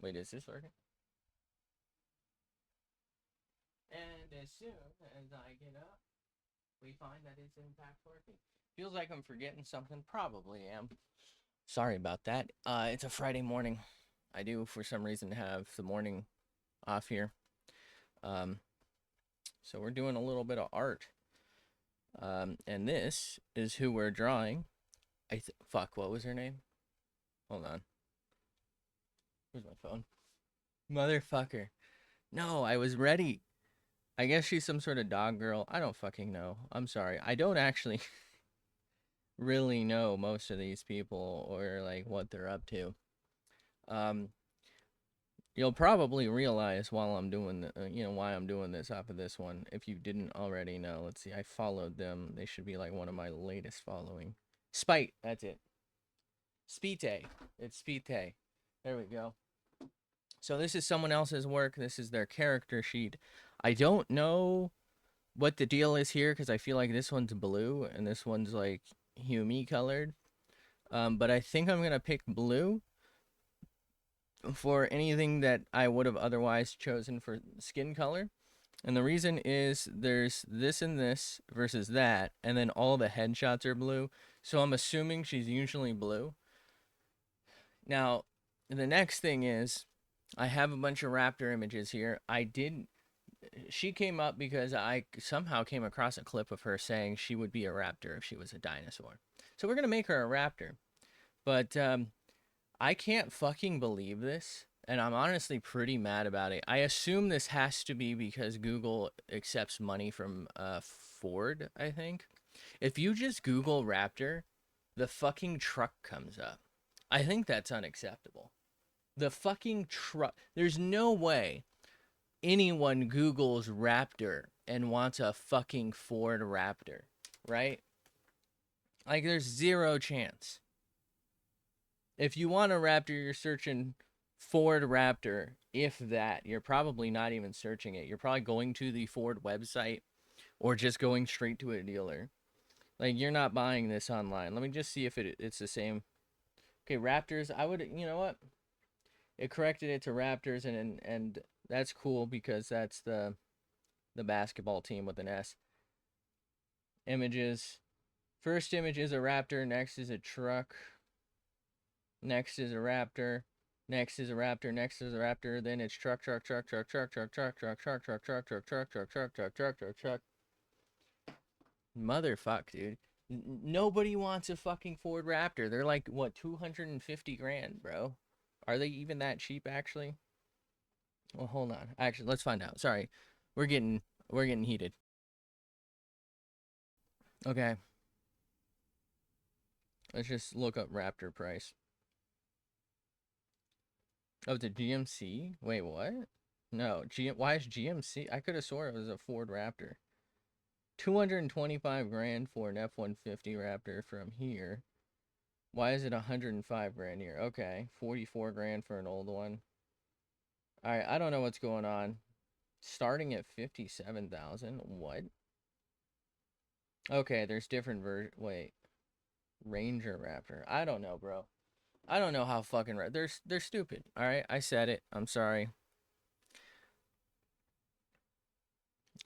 Wait, is this working? And as soon as I get up, we find that it's in fact working. Feels like I'm forgetting something. Probably am. Sorry about that. It's a Friday morning. I do, for some reason, have the morning off here. Um, so we're doing a little bit of art. And this is who we're drawing. Fuck, what was her name? Hold on. Where's my phone? Motherfucker. No, I was ready. I guess she's some sort of dog girl. I don't fucking know. I'm sorry. I don't actually really know most of these people or like what they're up to. Um, you'll probably realize while I'm doing, why I'm doing this off of this one. If you didn't already know, let's see. I followed them. They should be like one of my latest following. Spite. That's it. Spite. It's Spite. There we go. So this is someone else's work. This is their character sheet. I don't know what the deal is here because I feel like this one's blue and this one's like humey colored. But I think I'm gonna pick blue for anything that I would have otherwise chosen for skin color. And the reason is there's this and this versus that, and then all the headshots are blue. So I'm assuming she's usually blue. Now, the next thing is I have a bunch of raptor images here. She came up because I somehow came across a clip of her saying she would be a raptor if she was a dinosaur. So we're going to make her a raptor. But I can't fucking believe this. And I'm honestly pretty mad about it. I assume this has to be because Google accepts money from Ford, I think. If you just Google Raptor, the fucking truck comes up. I think that's unacceptable. The fucking truck. There's no way anyone Googles Raptor and wants a fucking Ford Raptor, right? Like, there's zero chance. If you want a Raptor, you're searching Ford Raptor. If that, you're probably not even searching it. You're probably going to the Ford website or just going straight to a dealer. Like, you're not buying this online. Let me just see if it's the same. Okay, Raptors. I would, you know what? It corrected it to Raptors, and that's cool because that's the basketball team with an S. Images. First image is a Raptor. Next is a truck. Next is a Raptor. Next is a Raptor. Next is a Raptor. Then it's truck, truck, truck, truck, truck, truck, truck, truck, truck, truck, truck, truck, truck, truck, truck, truck, truck, truck, truck. Motherfuck, dude. Nobody wants a fucking Ford Raptor. They're like what, 250 grand, bro. Are they even that cheap actually? Well, hold on. Actually, let's find out. Sorry. We're getting heated. Okay. Let's just look up Raptor price. Oh, the GMC? Wait, what? No, why is GMC? I could have swore it was a Ford Raptor. 225 grand for an F-150 Raptor from here. Why is it 105 grand here? Okay, 44 grand for an old one. All right, I don't know what's going on. Starting at 57,000. What? Okay, there's different wait. Ranger Raptor. I don't know, bro. I don't know how fucking they're stupid. All right, I said it. I'm sorry.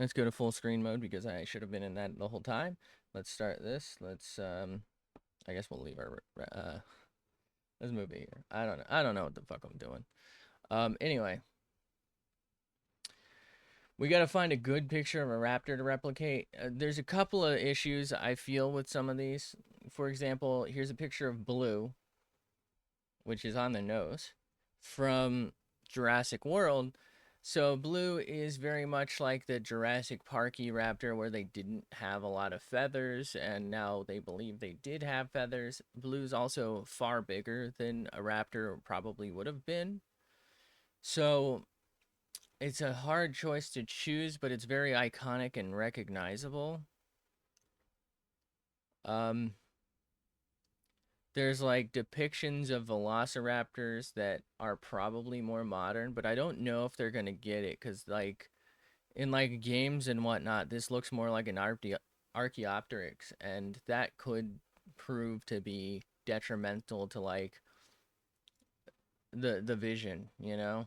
Let's go to full screen mode because I should have been in that the whole time. Let's start this. Let's I guess we'll leave our let's move it here. I don't know what the fuck I'm doing. Anyway, we got to find a good picture of a raptor to replicate. There's a couple of issues I feel with some of these. For example, here's a picture of Blue, which is on the nose, from Jurassic World. So Blue is very much like the Jurassic Parky raptor where they didn't have a lot of feathers and now they believe they did have feathers. Blue's also far bigger than a raptor probably would have been. So it's a hard choice to choose, but it's very iconic and recognizable. Um, there's like depictions of velociraptors that are probably more modern, but I don't know if they're gonna get it because like in like games and whatnot, this looks more like an Archaeopteryx, and that could prove to be detrimental to like the vision, you know?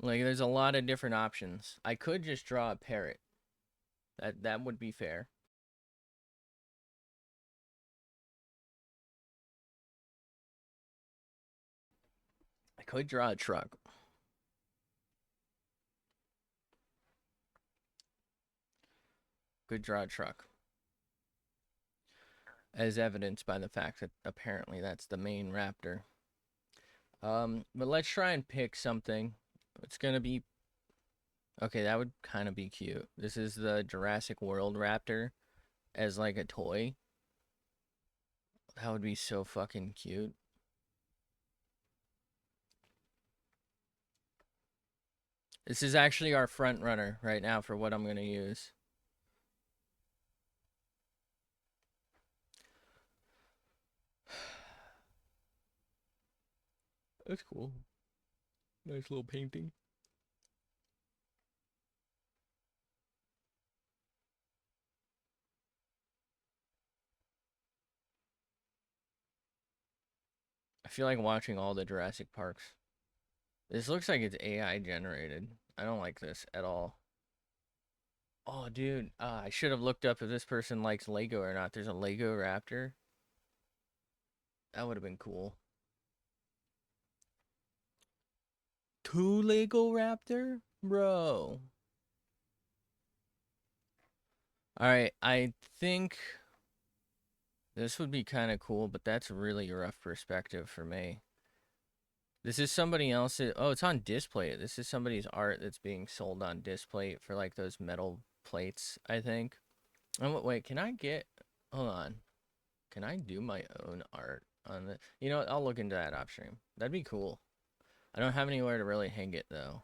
Like there's a lot of different options. I could just draw a parrot. That would be fair. I could draw a truck. Could draw a truck. As evidenced by the fact that apparently that's the main raptor. But let's try and pick something. It's gonna be okay. That would kind of be cute. This is the Jurassic World raptor as like a toy. That would be so fucking cute. This is actually our front runner right now for what I'm gonna use. That's cool. Nice little painting. I feel like watching all the Jurassic Parks. This looks like it's AI generated. I don't like this at all. Oh, dude, I should have looked up if this person likes Lego or not. There's a Lego Raptor. That would have been cool. 2 Lego Raptor? Bro. Alright, I think this would be kind of cool, but that's really rough perspective for me. This is somebody else's. Oh, it's on display. This is somebody's art that's being sold on display for like those metal plates, I think. Oh, wait, can I get. Hold on. Can I do my own art on the. You know what? I'll look into that upstream. That'd be cool. I don't have anywhere to really hang it though.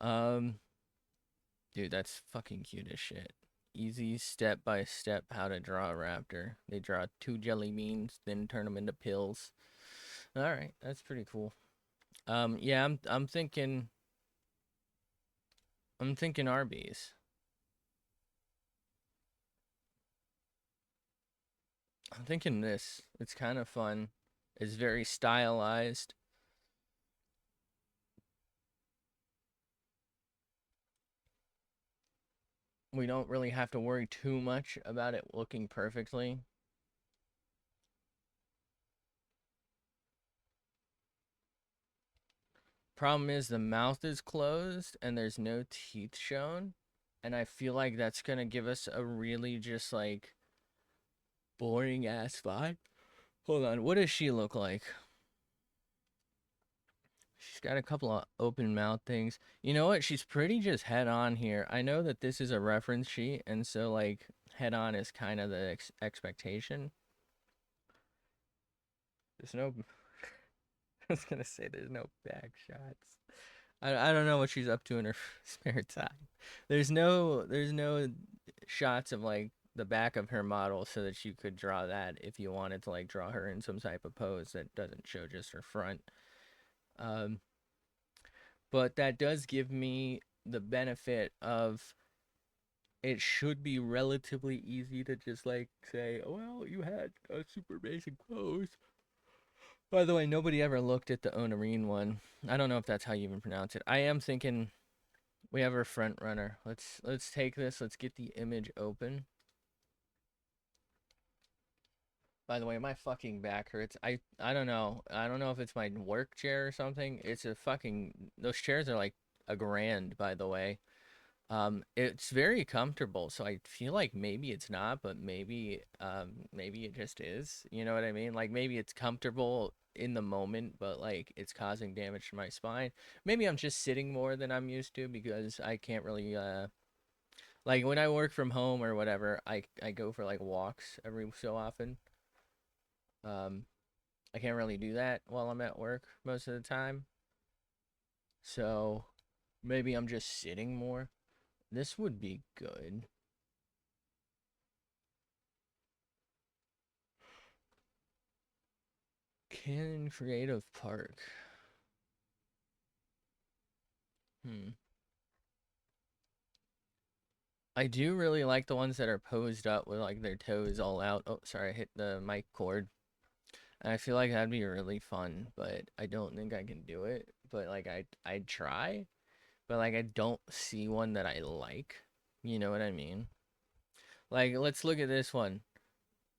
Um, dude, that's fucking cute as shit. Easy step by step how to draw a raptor. They draw 2 jelly beans, then turn them into pills. All right, that's pretty cool. Yeah, I'm thinking Arby's. I'm thinking this. It's kind of fun. It's very stylized. We don't really have to worry too much about it looking perfectly. Problem is the mouth is closed and there's no teeth shown. And I feel like that's gonna give us a really just like boring ass vibe. Hold on, what does she look like? She's got a couple of open mouth things. You know what? She's pretty just head on here. I know that this is a reference sheet, and so like head on is kind of the expectation. There's no. I was gonna say there's no back shots. I don't know what she's up to in her spare time. There's no shots of like the back of her model so that you could draw that if you wanted to like draw her in some type of pose that doesn't show just her front. Um, but that does give me the benefit of it should be relatively easy to just like say, oh, well, you had a super basic pose. By the way, nobody ever looked at the Onarine one. I don't know if that's how you even pronounce it. I am thinking we have our front runner. Let's take this. Let's get the image open. By the way, my fucking back hurts. I don't know. I don't know if it's my work chair or something. It's a fucking those chairs are like a grand, by the way. It's very comfortable, so I feel like maybe it's not, but maybe it just is. You know what I mean? Like maybe it's comfortable in the moment, but like it's causing damage to my spine. Maybe I'm just sitting more than I'm used to because I can't really like when I work from home or whatever, I go for like walks every so often. Um, I can't really do that while I'm at work most of the time. So maybe I'm just sitting more. This would be good. Canon Creative Park. Hmm. I do really like the ones that are posed up with like their toes all out. Oh, sorry, I hit the mic cord. And I feel like that'd be really fun, but I don't think I can do it. But like I'd try, but like I don't see one that I like. You know what I mean? Like let's look at this one.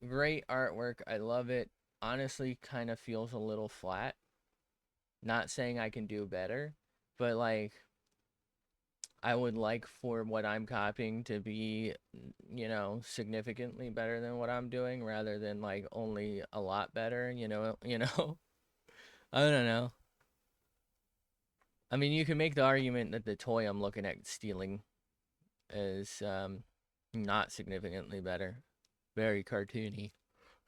Great artwork. I love it. Honestly, kind of feels a little flat. Not saying I can do better, but like I would like for what I'm copying to be, significantly better than what I'm doing rather than like only a lot better, I don't know. I mean, you can make the argument that the toy I'm looking at stealing is not significantly better. Very cartoony.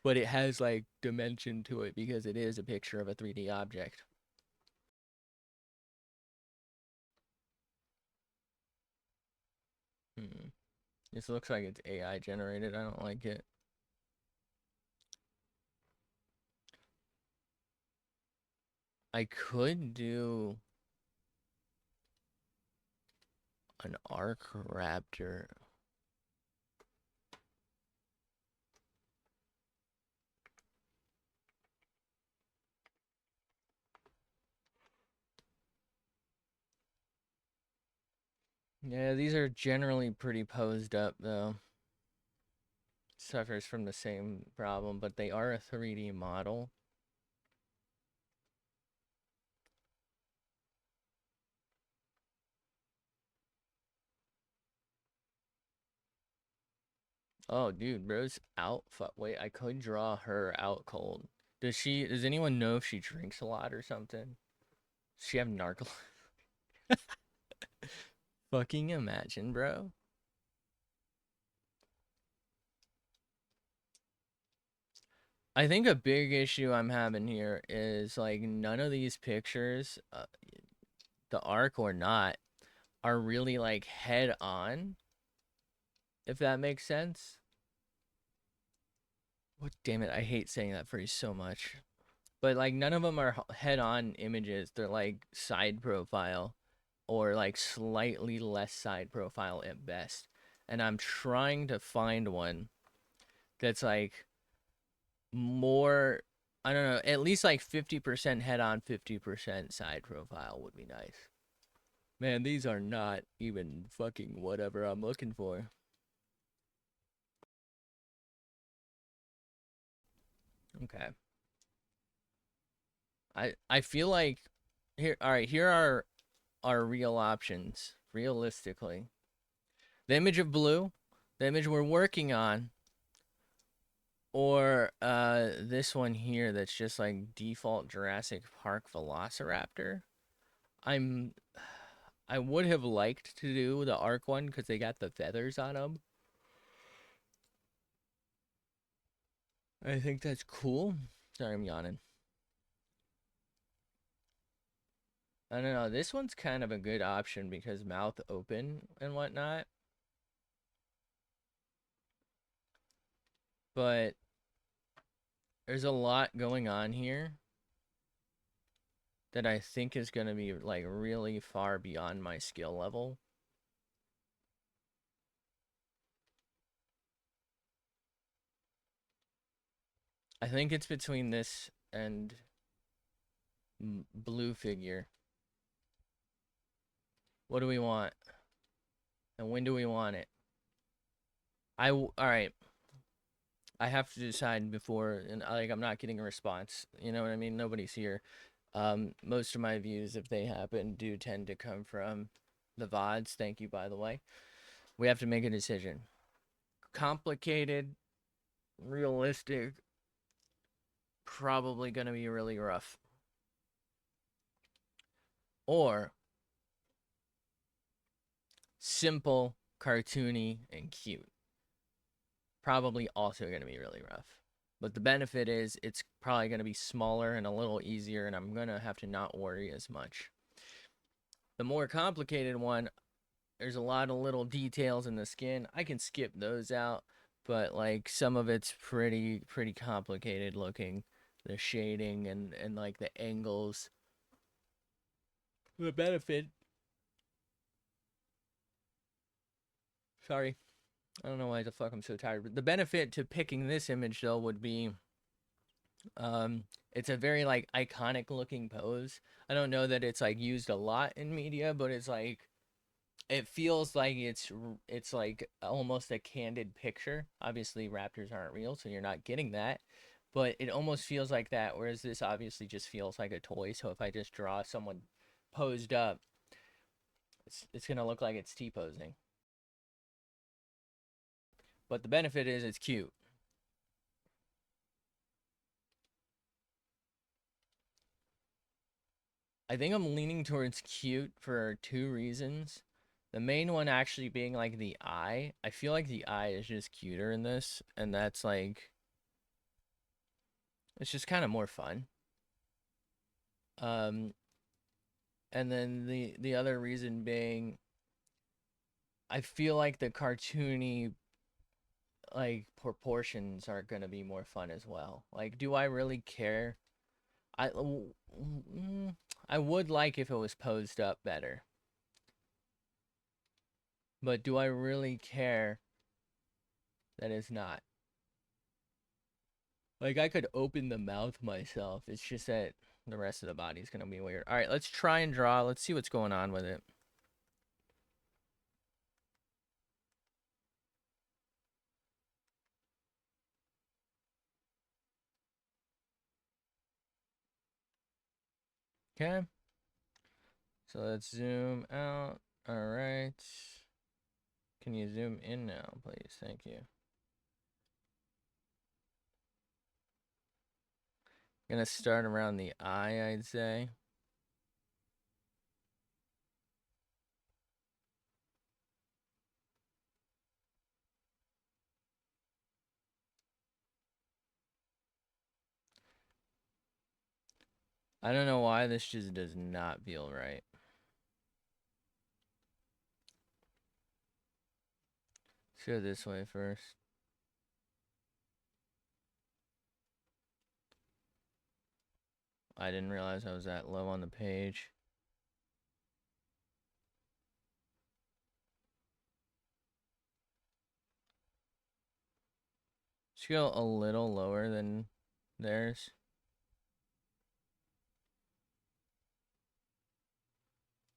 But it has like dimension to it because it is a picture of a 3D object. Hmm. This looks like it's AI generated. I don't like it. I could do an Arc Raptor. Yeah, these are generally pretty posed up though. Suffers from the same problem, but they are a 3D model. Oh, dude, bro's out. Wait, I could draw her out cold. Does anyone know if she drinks a lot or something? Does she have narcolepsy? Fucking imagine, bro. I think a big issue I'm having here is like none of these pictures, the arc or not, are really like head on, if that makes sense. What, damn it, I hate saying that phrase so much. But like none of them are head on images. They're like side profile or like slightly less side profile at best. And I'm trying to find one that's like more, I don't know, at least like 50% head on, 50% side profile would be nice. Man, these are not even fucking whatever I'm looking for. Okay. I feel like here, all right, here are our real options realistically. The image of blue, the image we're working on, or this one here that's just like default Jurassic Park Velociraptor. I'm I would have liked to do the Arc one because they got the feathers on them. I think that's cool. Sorry, I'm yawning. I don't know. This one's kind of a good option because mouth open and whatnot. But there's a lot going on here that I think is going to be like really far beyond my skill level. I think it's between this and blue figure. What do we want? And when do we want it? All right. I have to decide before, and like I'm not getting a response. You know what I mean? Nobody's here. Most of my views, if they happen, do tend to come from the VODs. Thank you, by the way. We have to make a decision. Complicated, realistic, probably gonna be really rough. Or simple, cartoony, and cute. Probably also going to be really rough. But the benefit is it's probably going to be smaller and a little easier, and I'm going to have to not worry as much. The more complicated one, there's a lot of little details in the skin. I can skip those out, but like some of it's pretty complicated looking. The shading and like the angles. The benefit. Sorry. I don't know why the fuck I'm so tired. But the benefit to picking this image though would be It's a very like iconic looking pose. I don't know that it's like used a lot in media, but it's like it feels like it's like almost a candid picture. Obviously, raptors aren't real, so you're not getting that. But it almost feels like that, whereas this obviously just feels like a toy. So if I just draw someone posed up, it's gonna look like it's T-posing. But the benefit is it's cute. I think I'm leaning towards cute for two reasons. The main one actually being like the eye. I feel like the eye is just cuter in this, and that's like it's just kind of more fun. Um, and then the other reason being, I feel like the cartoony like proportions are gonna be more fun as well. Like, do I really care? I I would like if it was posed up better, but do I really care that it's not? Like, I could open the mouth myself. It's just that the rest of the body's gonna be weird. All right, let's try and draw. Let's see what's going on with it. Okay. So let's zoom out. All right. Can you zoom in now, please? Thank you. Gonna start around the eye, I'd say. I don't know why this just does not feel right. Let's go this way first. I didn't realize I was that low on the page. Let's go a little lower than theirs.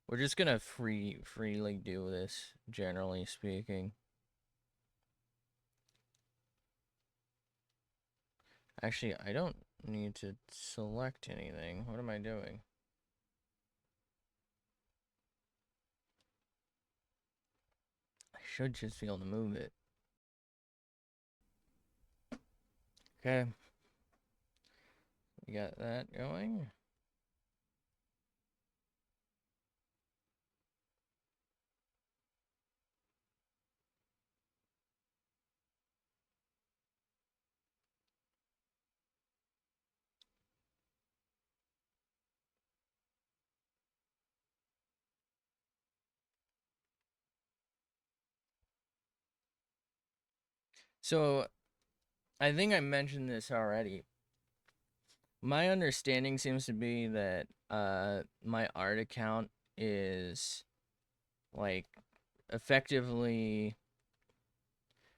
We're just gonna freely do this, generally speaking. Actually, I don't need to select anything. What am I doing? I should just be able to move it. Okay. We got that going. So, I think I mentioned this already. My understanding seems to be that my art account is like effectively,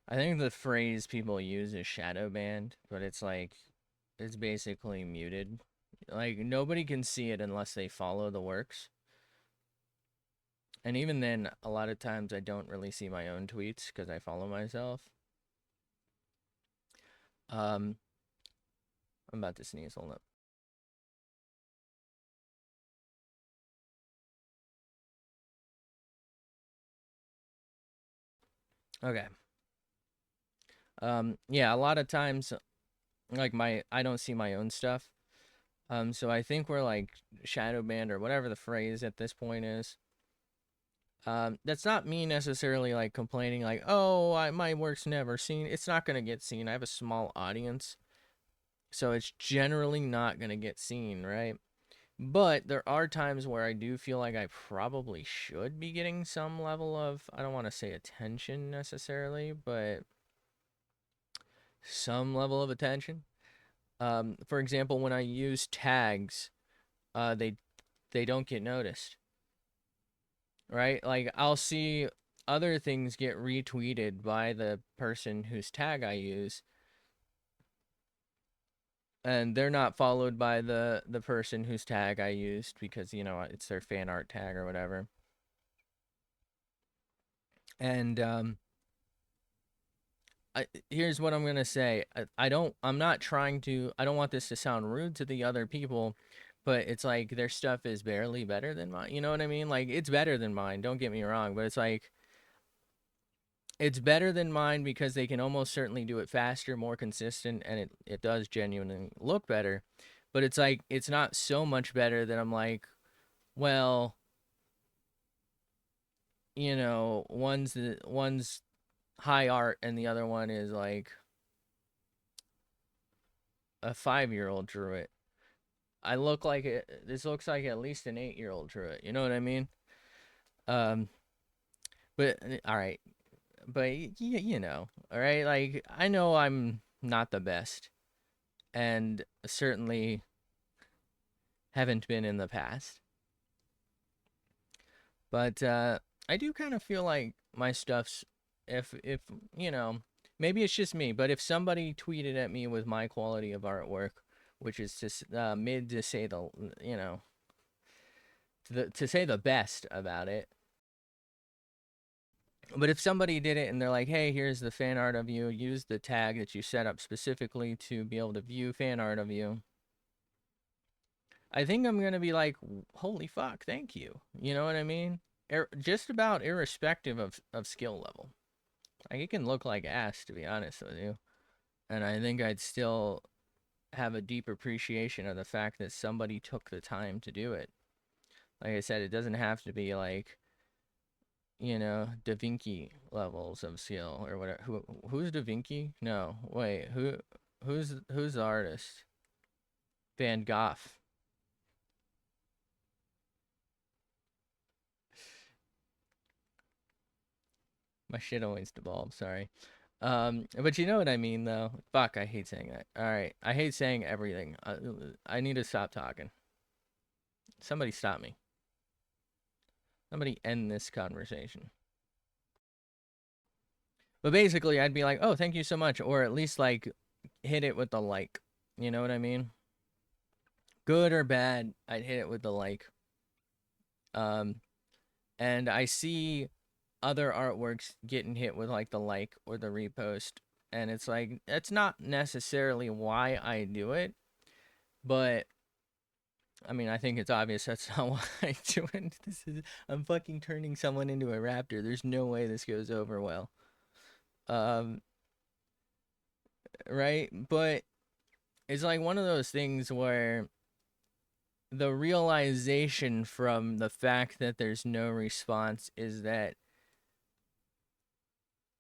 I think the phrase people use is shadow banned, but it's like it's basically muted. Like nobody can see it unless they follow the works. And even then, a lot of times I don't really see my own tweets because I follow myself. I'm about to sneeze. Hold up. Okay. Yeah, a lot of times, like I don't see my own stuff. So I think we're like shadow banned or whatever the phrase at this point is. That's not me necessarily like complaining like, oh, my work's never seen. It's not gonna get seen. I have a small audience, so it's generally not gonna get seen, right? But there are times where I do feel like I probably should be getting some level of, I don't want to say attention necessarily, but some level of attention. For example, when I use tags, they don't get noticed, right? Like I'll see other things get retweeted by the person whose tag I use, and they're not followed by the person whose tag I used because it's their fan art tag or whatever. And here's what I'm gonna say. I'm not trying to. I don't want this to sound rude to the other people, but it's like their stuff is barely better than mine. You know what I mean? Like it's better than mine. Don't get me wrong, but it's like it's better than mine because they can almost certainly do it faster, more consistent, and it does genuinely look better. But it's like it's not so much better that I'm like, well, one's high art and the other one is like a 5-year-old drew it. I look like it. This looks like at least an 8-year-old drew it. You know what I mean? Um, but all right, but all right. Like I know I'm not the best, and certainly haven't been in the past. But I do kind of feel like my stuff's if maybe it's just me, but if somebody tweeted at me with my quality of artwork, which is just mid to say to say the best about it. But if somebody did it and they're like, "Hey, here's the fan art of you. Use the tag that you set up specifically to be able to view fan art of you." I think I'm gonna be like, "Holy fuck, thank you." You know what I mean? Just about irrespective of skill level. Like it can look like ass, to be honest with you, and I think I'd still have a deep appreciation of the fact that somebody took the time to do it. Like I said, it doesn't have to be like Da Vinci levels of skill or whatever. Who's Da Vinci? No, wait, who's the artist? Van Gogh. My shit always devolves. Sorry. But you know what I mean, though. Fuck, I hate saying that. All right, I hate saying everything. I need to stop talking. Somebody stop me. Somebody end this conversation. But basically, I'd be like, "Oh, thank you so much," or at least like hit it with the like. You know what I mean? Good or bad, I'd hit it with the like. Um, and I see other artworks getting hit with like the like or the repost, and it's like that's not necessarily why I do it, but I mean I think it's obvious that's not why I do it. I'm fucking turning someone into a raptor. There's no way this goes over well. Um, right? But it's like one of those things where the realization from the fact that there's no response is that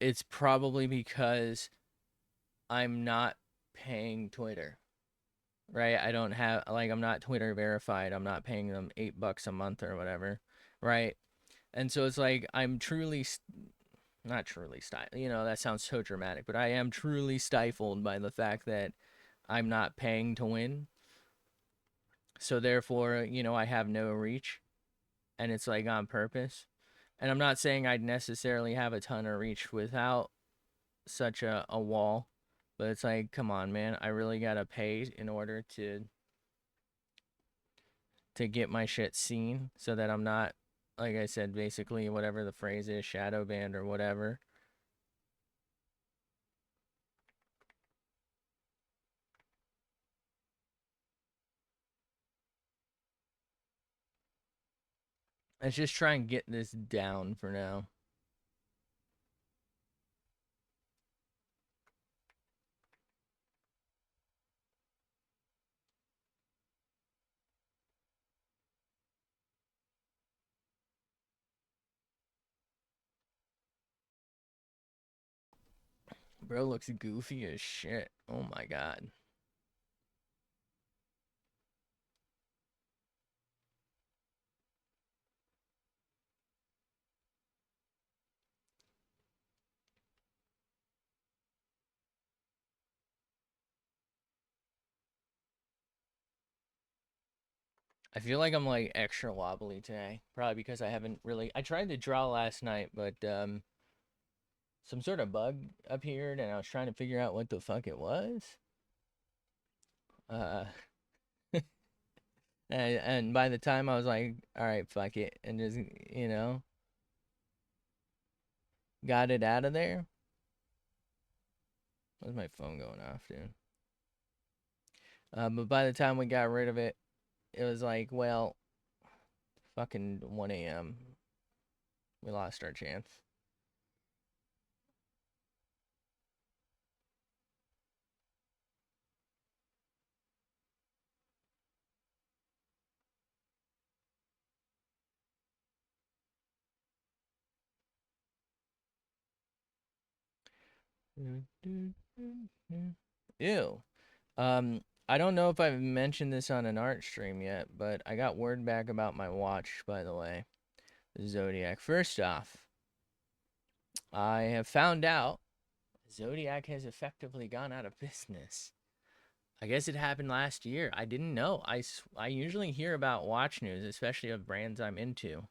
it's probably because I'm not paying Twitter, right? I don't have like I'm not Twitter verified. I'm not paying them $8 a month or whatever, right? And so it's like I'm truly not truly stifled. That sounds so dramatic, but I am truly stifled by the fact that I'm not paying to win. So therefore, I have no reach, and it's like on purpose. And I'm not saying I'd necessarily have a ton of reach without such a wall, but it's like, come on, man, I really gotta pay in order to get my shit seen so that I'm not, like I said, basically whatever the phrase is, shadow banned or whatever. Let's just try and get this down for now. Bro looks goofy as shit. Oh my god. I feel like I'm like extra wobbly today. Probably because I haven't really. I tried to draw last night, but some sort of bug appeared and I was trying to figure out what the fuck it was. Uh, and by the time I was like, all right, fuck it, and just got it out of there. Where's my phone going off, dude? But by the time we got rid of it, it was like, well, fucking 1 a.m. We lost our chance. Ew. I don't know if I've mentioned this on an art stream yet, but I got word back about my watch, by the way. The Zodiac. First off, I have found out Zodiac has effectively gone out of business. I guess it happened last year. I didn't know. I usually hear about watch news, especially of brands I'm into.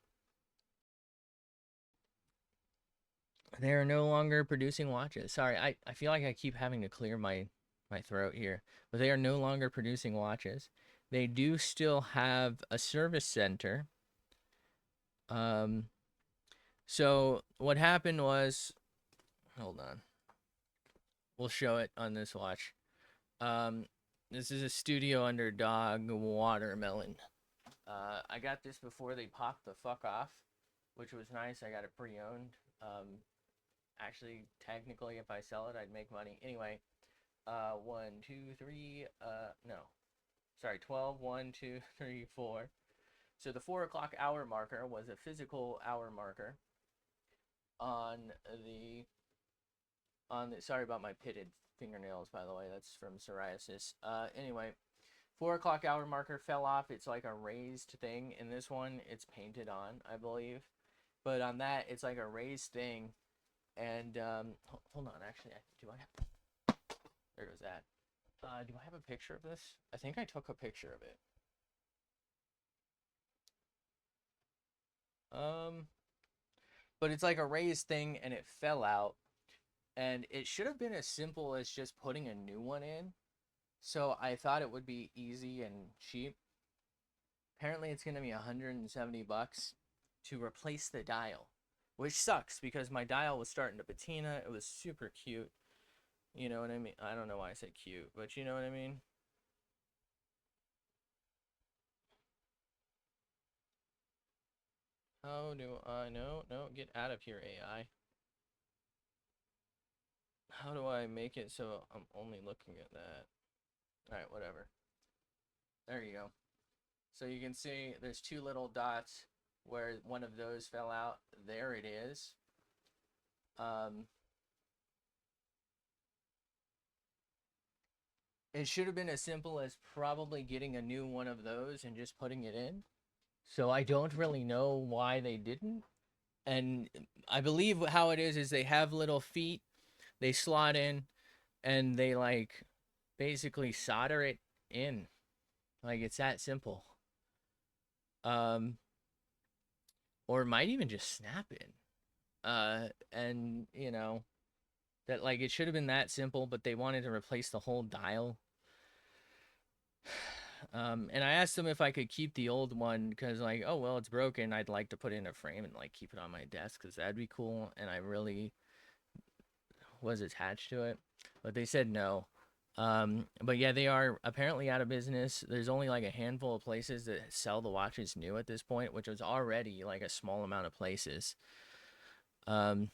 They are no longer producing watches. Sorry, I feel like I keep having to clear my throat here. But they are no longer producing watches. They do still have a service center. Um, so what happened was, hold on. We'll show it on this watch. Um, this is a Studio Underdog Watermelon. I got this before they popped the fuck off, which was nice. I got it pre-owned. Actually, technically, if I sell it, I'd make money. Anyway, 1, 2, 3, no. Sorry, 12, 1, 2, 3, 4. So the 4 o'clock hour marker was a physical hour marker on sorry about my pitted fingernails, by the way. That's from psoriasis. Anyway, 4 o'clock hour marker fell off. It's like a raised thing. In this one, it's painted on, I believe. But on that, it's like a raised thing. And, hold on, actually, do I have, there goes that. Do I have a picture of this? I think I took a picture of it. But it's like a raised thing and it fell out. And it should have been as simple as just putting a new one in. So I thought it would be easy and cheap. Apparently it's going to be 170 bucks to replace the dial, which sucks because my dial was starting to patina. It was super cute. You know what I mean? I don't know why I said cute, but you know what I mean? How do I know? No, get out of here, AI. How do I make it so I'm only looking at that? All right, whatever. There you go. So you can see there's two little dots where one of those fell out. There it is. Um, it should have been as simple as probably getting a new one of those and just putting it in. So I don't really know why they didn't. And I believe how it is they have little feet, they slot in, and they like basically solder it in. Like it's that simple. Um, or it might even just snap in. And that like it should have been that simple, but they wanted to replace the whole dial. And I asked them if I could keep the old one because like, oh well, it's broken. I'd like to put it in a frame and like keep it on my desk because that'd be cool. And I really was attached to it, but they said no. But yeah, they are apparently out of business. There's only like a handful of places that sell the watches new at this point, which is already like a small amount of places. Um,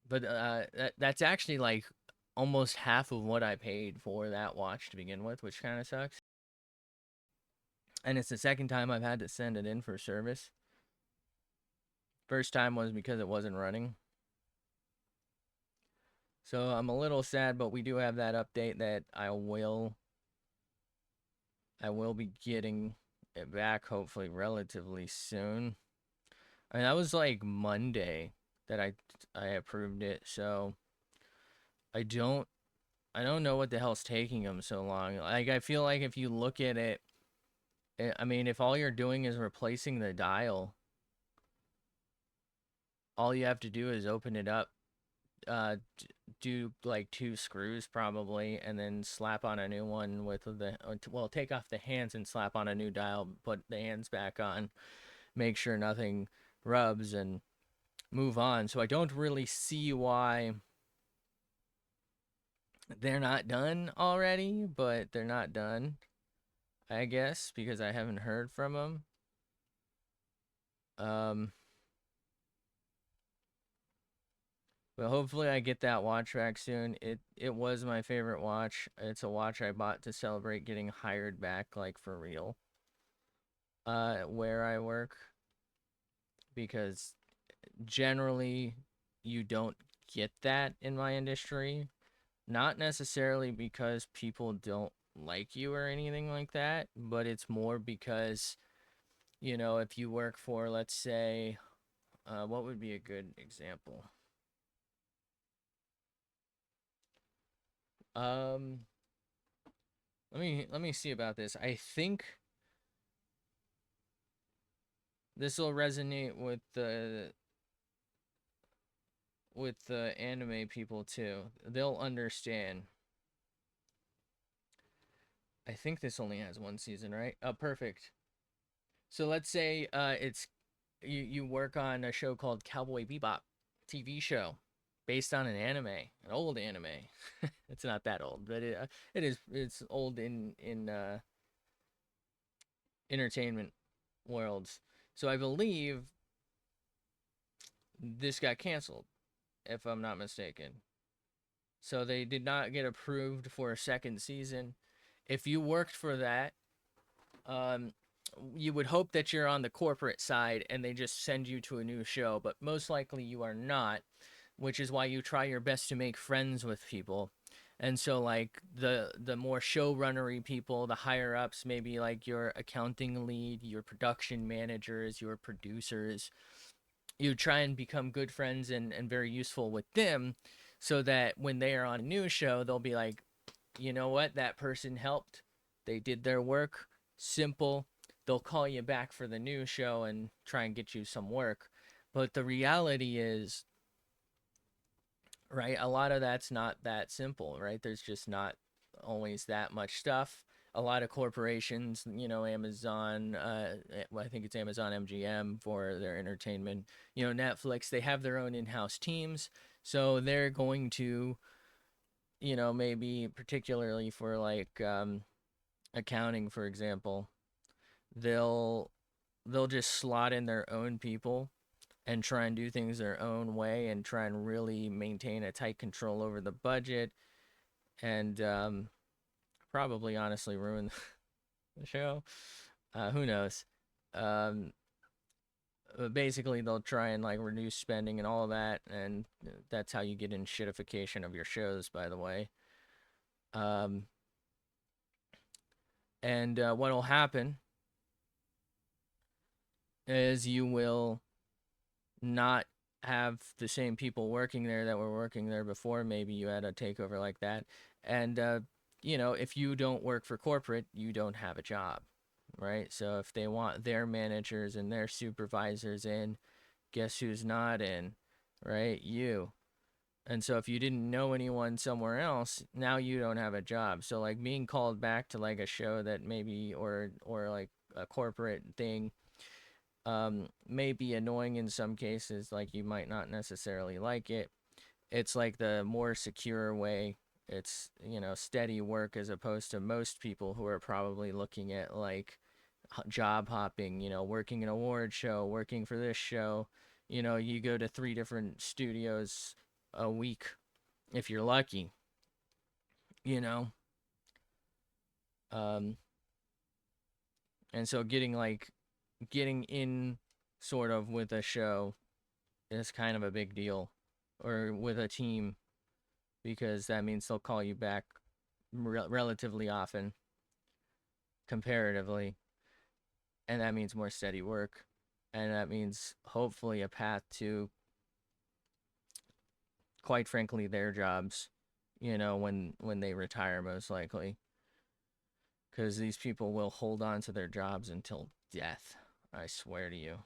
but that's actually like almost half of what I paid for that watch to begin with, which kind of sucks. And it's the second time I've had to send it in for service. First time was because it wasn't running. So I'm a little sad, but we do have that update that I will be getting it back hopefully relatively soon. I mean, that was like Monday that I approved it, so I don't I don't know what the hell's taking them so long. Like I feel like if you look at it, I mean, if all you're doing is replacing the dial, all you have to do is open it up do like 2 screws probably, and then slap on a new one with well, take off the hands and slap on a new dial, put the hands back on, make sure nothing rubs, and move on. So I don't really see why they're not done already, but they're not done, I guess, because I haven't heard from them. Um, but hopefully I get that watch back soon. It was my favorite watch. It's a watch I bought to celebrate getting hired back, like for real. Where I work, because generally you don't get that in my industry. Not necessarily because people don't like you or anything like that, but it's more because, if you work for, let's say, what would be a good example? Um, let me see about this. I think this will resonate with the anime people too. They'll understand. I think this only has one season, right? Oh, perfect. So let's say it's you work on a show called Cowboy Bebop, TV show, based on an anime, an old anime. It's not that old, but it's old in entertainment worlds. So I believe this got canceled, if I'm not mistaken. So they did not get approved for a second season. If you worked for that, um, you would hope that you're on the corporate side and they just send you to a new show, but most likely you are not, which is why you try your best to make friends with people. And so like the more showrunnery people, the higher ups, maybe like your accounting lead, your production managers, your producers, you try and become good friends and very useful with them so that when they are on a new show, they'll be like, you know what, that person helped. They did their work. Simple. They'll call you back for the new show and try and get you some work. But the reality is, right, a lot of that's not that simple, right? There's just not always that much stuff. A lot of corporations, Amazon, I think it's Amazon MGM for their entertainment, Netflix, they have their own in-house teams. So they're going to, maybe particularly for like accounting, for example, they'll they'll just slot in their own people and try and do things their own way and try and really maintain a tight control over the budget and probably honestly ruin the show. Who knows? Um, but basically, they'll try and like reduce spending and all of that, and that's how you get in shitification of your shows, by the way. Um, and what will happen is you will not have the same people working there that were working there before. Maybe you had a takeover like that. And, if you don't work for corporate, you don't have a job, right? So if they want their managers and their supervisors in, guess who's not in, right? You. And so if you didn't know anyone somewhere else, now you don't have a job. So like being called back to like a show that maybe or like a corporate thing may be annoying in some cases, like you might not necessarily like it. It's like the more secure way. It's, steady work as opposed to most people who are probably looking at like job hopping, working an award show, working for this show. You go to 3 different studios a week if you're lucky, you know. Um and so getting in sort of with a show is kind of a big deal, or with a team, because that means they'll call you back relatively often comparatively, and that means more steady work, and that means hopefully a path to, quite frankly, their jobs, when they retire, most likely, because these people will hold on to their jobs until death, I swear to you. 'Cause,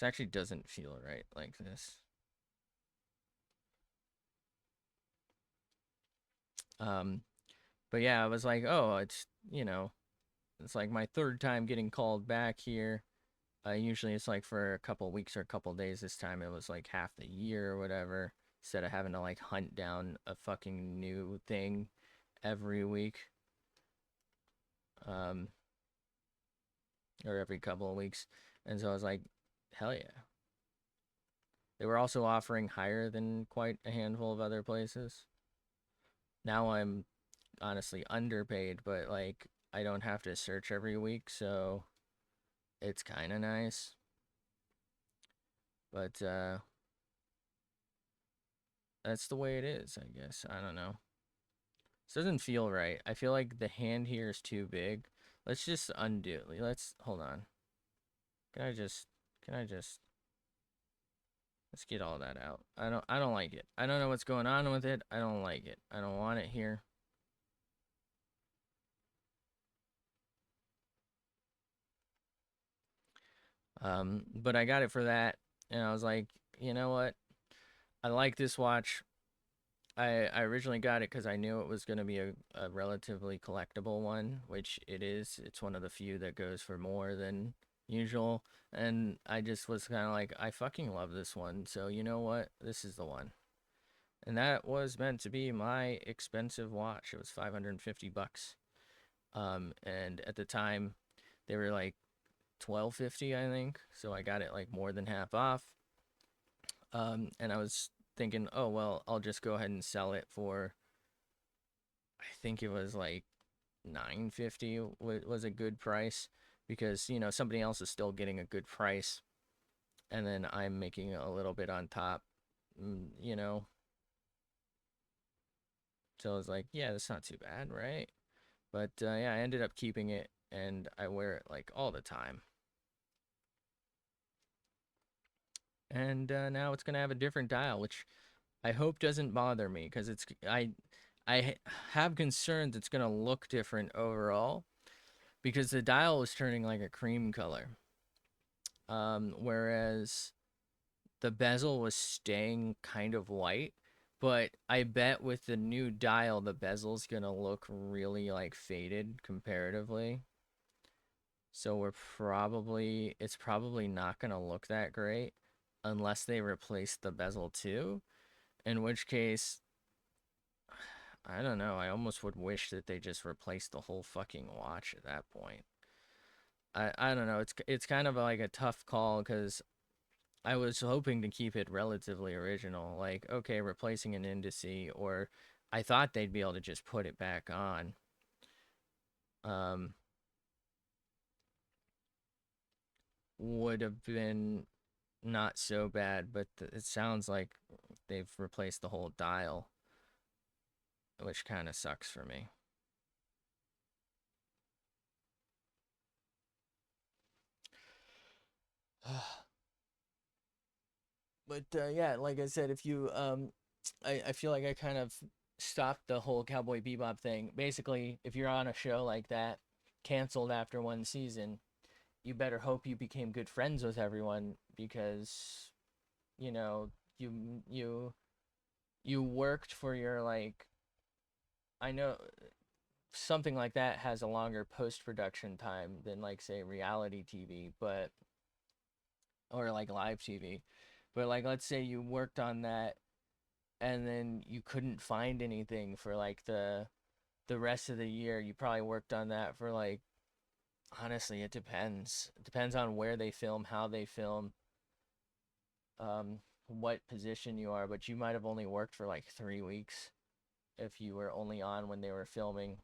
This actually doesn't feel right like this. Um, but yeah, I was like, oh, it's, it's like my third time getting called back here. Usually it's like for a couple weeks or a couple days. This time it was like half the year or whatever, instead of having to like hunt down a fucking new thing every week, um, or every couple of weeks. And so I was like, hell yeah. They were also offering higher than quite a handful of other places. Now I'm honestly underpaid, but like I don't have to search every week, so it's kind of nice. But that's the way it is, I guess. I don't know. This doesn't feel right. I feel like the hand here is too big. Let's just undo it. Let's hold on. Can I just let's get all that out. I don't like it. I don't know what's going on with it. I don't like it. I don't want it here. But I got it for that, and I was like, you know what? I like this watch. I originally got it because I knew it was going to be a relatively collectible one, which it is. It's one of the few that goes for more than usual. And I just was kind of like, I fucking love this one. So you know what? This is the one. And that was meant to be my expensive watch. It was 550 bucks. And at the time, they were like 1250, I think. So I got it like more than half off. And I was thinking, oh well, I'll just go ahead and sell it for, I think it was like 950 was a good price, because somebody else is still getting a good price, and then I'm making a little bit on top, you know. So I was like, yeah, that's not too bad, right? But yeah, I ended up keeping it, and I wear it like all the time. And now it's gonna have a different dial, which I hope doesn't bother me, because I have concerns it's gonna look different overall, because the dial is turning like a cream color, whereas the bezel was staying kind of white. But I bet with the new dial, the bezel's gonna look really like faded comparatively. So it's probably not gonna look that great unless they replace the bezel too. In which case, I don't know. I almost would wish that they just replaced the whole fucking watch at that point. I don't know. It's kind of like a tough call, because I was hoping to keep it relatively original. Like, okay, replacing an indice, or I thought they'd be able to just put it back on. Um, would have been not so bad, but it sounds like they've replaced the whole dial, which kind of sucks for me. But yeah, like I said, if you I feel like I kind of stopped the whole Cowboy Bebop thing. Basically, if you're on a show like that, canceled after one season, you better hope you became good friends with everyone, because you know you you worked for your, like, I know something like that has a longer post production time than, like, say, reality TV, but or like live TV. But like, let's say you worked on that, and then you couldn't find anything for like the rest of the year. You probably worked on that for like, honestly, it depends. It depends on where they film, how they film, what position you are, but you might have only worked for like 3 weeks if you were only on when they were filming.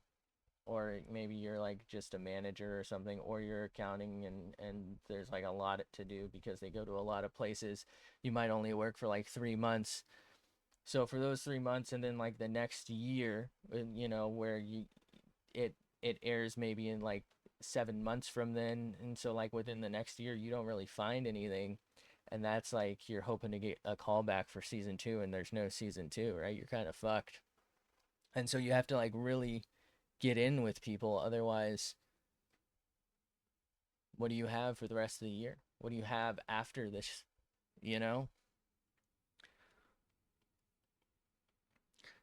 Or maybe you're like just a manager or something, or you're accounting, and there's like a lot to do because they go to a lot of places. You might only work for like 3 months. So for those 3 months, and then like the next year, where it airs maybe in like 7 months from then, and so like within the next year you don't really find anything, and that's like you're hoping to get a call back for season two, and there's no season two, right? You're kind of fucked. And so you have to like really get in with people, otherwise what do you have for the rest of the year? What do you have after this? You know,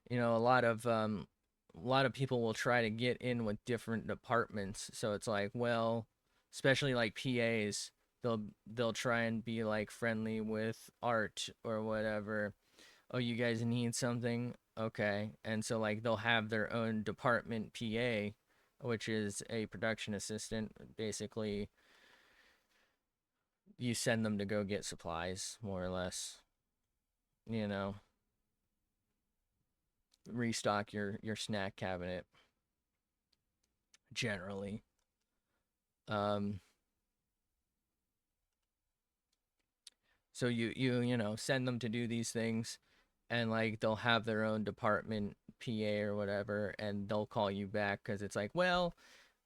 a lot of people will try to get in with different departments. So it's like, well, especially like PAs, they'll try and be like friendly with art or whatever. Oh, you guys need something? Okay. And so like they'll have their own department PA, which is a production assistant. Basically, you send them to go get supplies, more or less. You know, restock your snack cabinet generally. Um, so you know send them to do these things, and like they'll have their own department PA or whatever, and they'll call you back because it's like, well,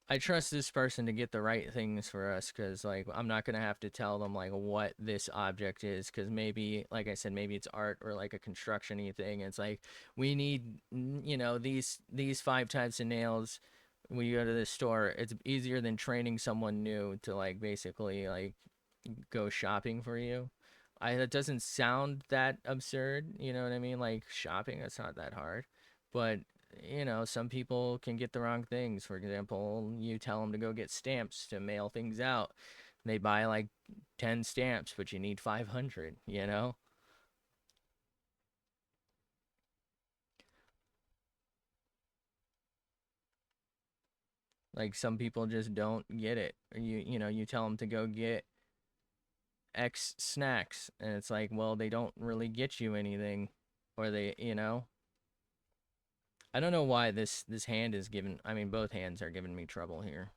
I trust this person to get the right things for us because like I'm not gonna have to tell them like what this object is because maybe like I said maybe it's art or like a construction-y thing. It's like we need you know these five types of nails when you go to this store. It's easier than training someone new to like basically like go shopping for you. That doesn't sound that absurd, you know what I mean? Like shopping, it's not that hard. But you know, some people can get the wrong things. For example, you tell them to go get stamps to mail things out. They buy like 10 stamps, but you need 500, you know? Like some people just don't get it. You know, you tell them to go get X snacks and it's like, well, they don't really get you anything or they, you know, I don't know why this hand is giving. I mean, both hands are giving me trouble here.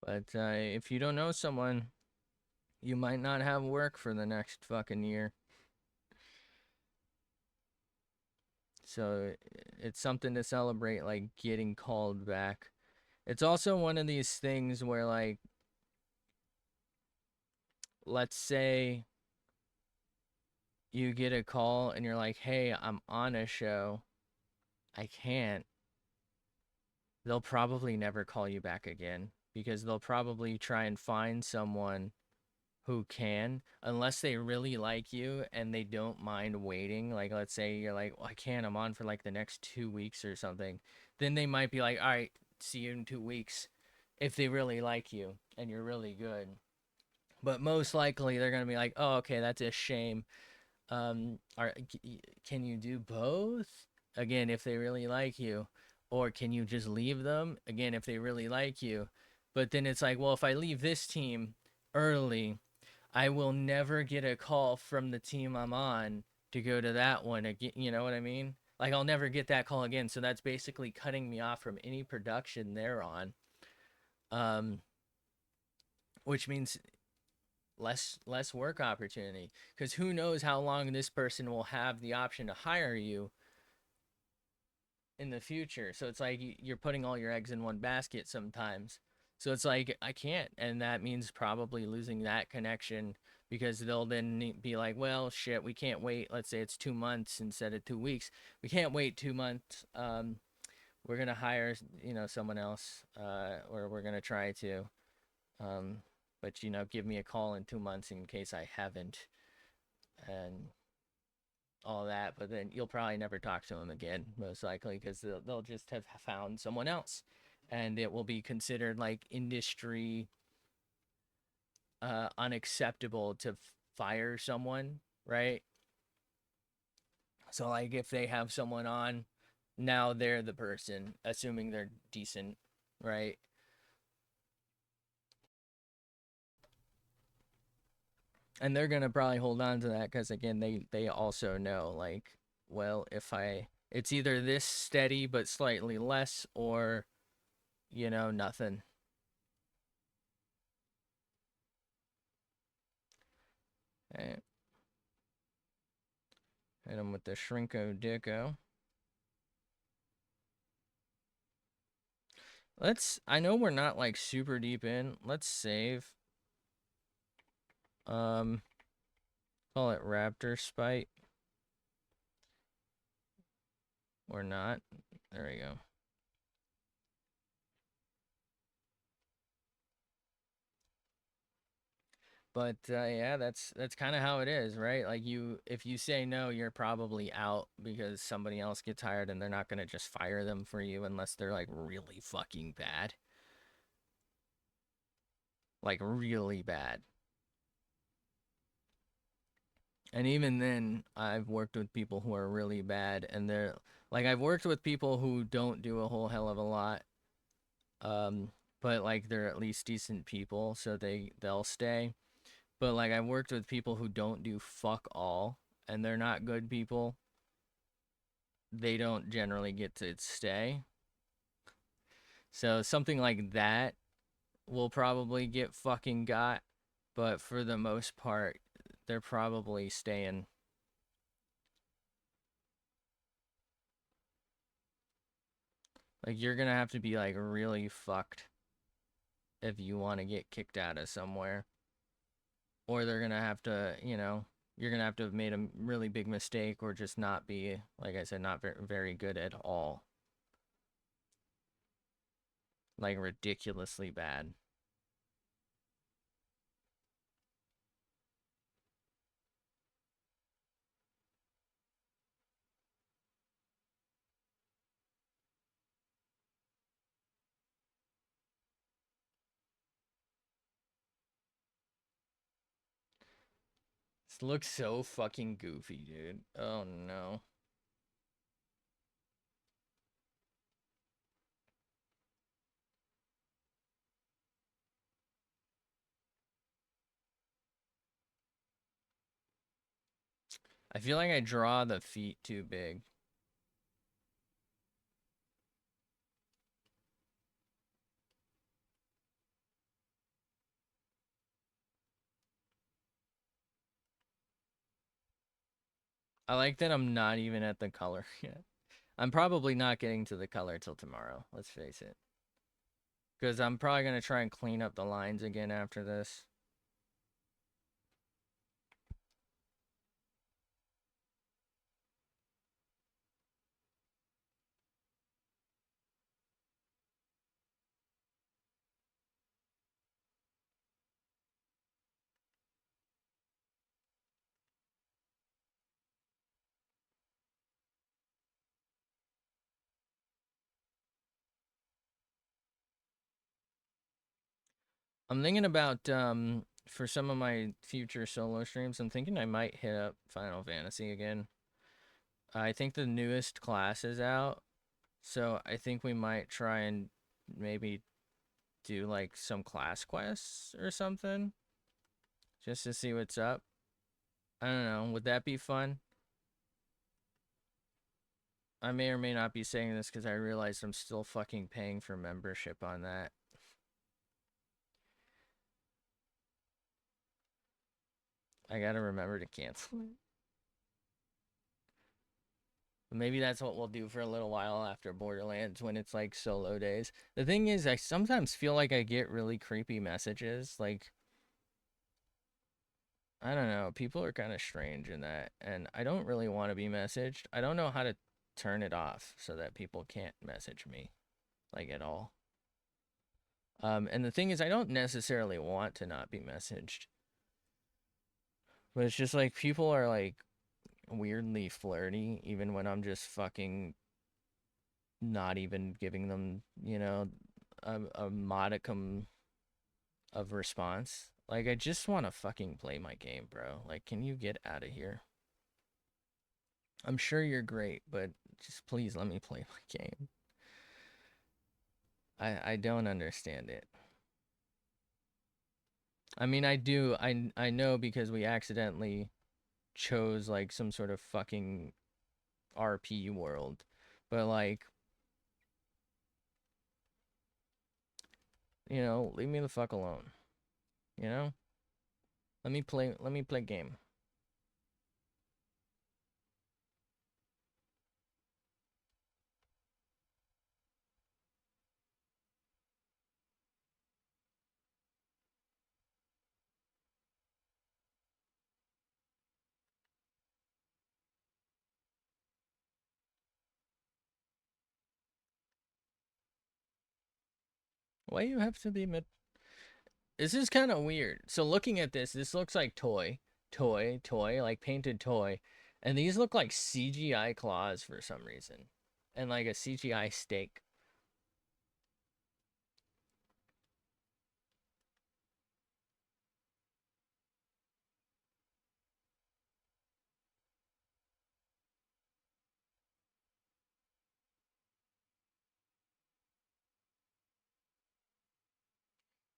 But if you don't know someone, you might not have work for the next fucking year. So it's something to celebrate, like getting called back. It's also one of these things where, like, let's say you get a call and you're like, hey, I'm on a show. I can't. They'll probably never call you back again because they'll probably try and find someone who can, unless they really like you and they don't mind waiting. Like, let's say you're like, well, I can't, I'm on for like the next 2 weeks or something. Then they might be like, all right, see you in 2 weeks if they really like you and you're really good. But most likely they're going to be like, oh, okay, that's a shame. Are can you do both? Again, if they really like you, or can you just leave them? Again, if they really like you. But then it's like, well, if I leave this team early, I will never get a call from the team I'm on to go to that one again. You know what I mean? Like I'll never get that call again. So that's basically cutting me off from any production they're on. Um, which means less work opportunity because who knows how long this person will have the option to hire you in the future. So it's like you're putting all your eggs in one basket sometimes. So it's like I can't, and that means probably losing that connection because they'll then be like, well, shit, we can't wait. Let's say it's 2 months instead of 2 weeks. We can't wait 2 months. We're gonna hire, you know, someone else, or we're gonna try to. Um, but you know, give me a call in 2 months in case I haven't, and all that, but then you'll probably never talk to them again, most likely, because they'll just have found someone else, and it will be considered like industry unacceptable to fire someone, right? So like if they have someone on, now they're the person, assuming they're decent, right? And they're gonna probably hold on to that because again, they also know like, well, if I it's either this steady but slightly less or you know nothing. Okay. Hit him with the Shrinko Dicko. I know we're not like super deep in. Let's save. Call it Raptor Spite. Or not. There we go. But yeah, that's kind of how it is, right? Like if you say no, you're probably out because somebody else gets hired and they're not gonna just fire them for you unless they're like really fucking bad. Like really bad. And even then, I've worked with people who are really bad, and they're like I've worked with people who don't do a whole hell of a lot, but like they're at least decent people, so they'll stay. But like I've worked with people who don't do fuck all, and they're not good people. They don't generally get to stay. So something like that will probably get fucking got, but for the most part, they're probably staying. Like you're gonna have to be like really fucked if you want to get kicked out of somewhere, or they're gonna have to, you're gonna have to have made a really big mistake or just not be, like I said, not very good at all, like ridiculously bad. This looks so fucking goofy, dude. Oh no. I feel like I draw the feet too big. I like that I'm not even at the color yet. I'm probably not getting to the color till tomorrow, let's face it. Because I'm probably going to try and clean up the lines again after this. I'm thinking about, for some of my future solo streams, I'm thinking I might hit up Final Fantasy again. I think the newest class is out, so I think we might try and maybe do like some class quests or something just to see what's up. I don't know. Would that be fun? I may or may not be saying this because I realized I'm still fucking paying for membership on that. I gotta remember to cancel it. Maybe that's what we'll do for a little while after Borderlands when it's like solo days. The thing is, I sometimes feel like I get really creepy messages. Like, I don't know, people are kind of strange in that, and I don't really want to be messaged. I don't know how to turn it off so that people can't message me, like at all. And the thing is, I don't necessarily want to not be messaged, but it's just like people are like weirdly flirty, even when I'm just fucking not even giving them, a modicum of response. Like, I just want to fucking play my game, bro. Like, can you get out of here? I'm sure you're great, but just please let me play my game. I don't understand it. I mean, I do. I know because we accidentally chose like some sort of fucking RP world. But like, leave me the fuck alone. You know? Let me play game. Why you have to be mid? This is kind of weird. So looking at this looks like toy, like painted toy. And these look like CGI claws for some reason. And like a CGI steak.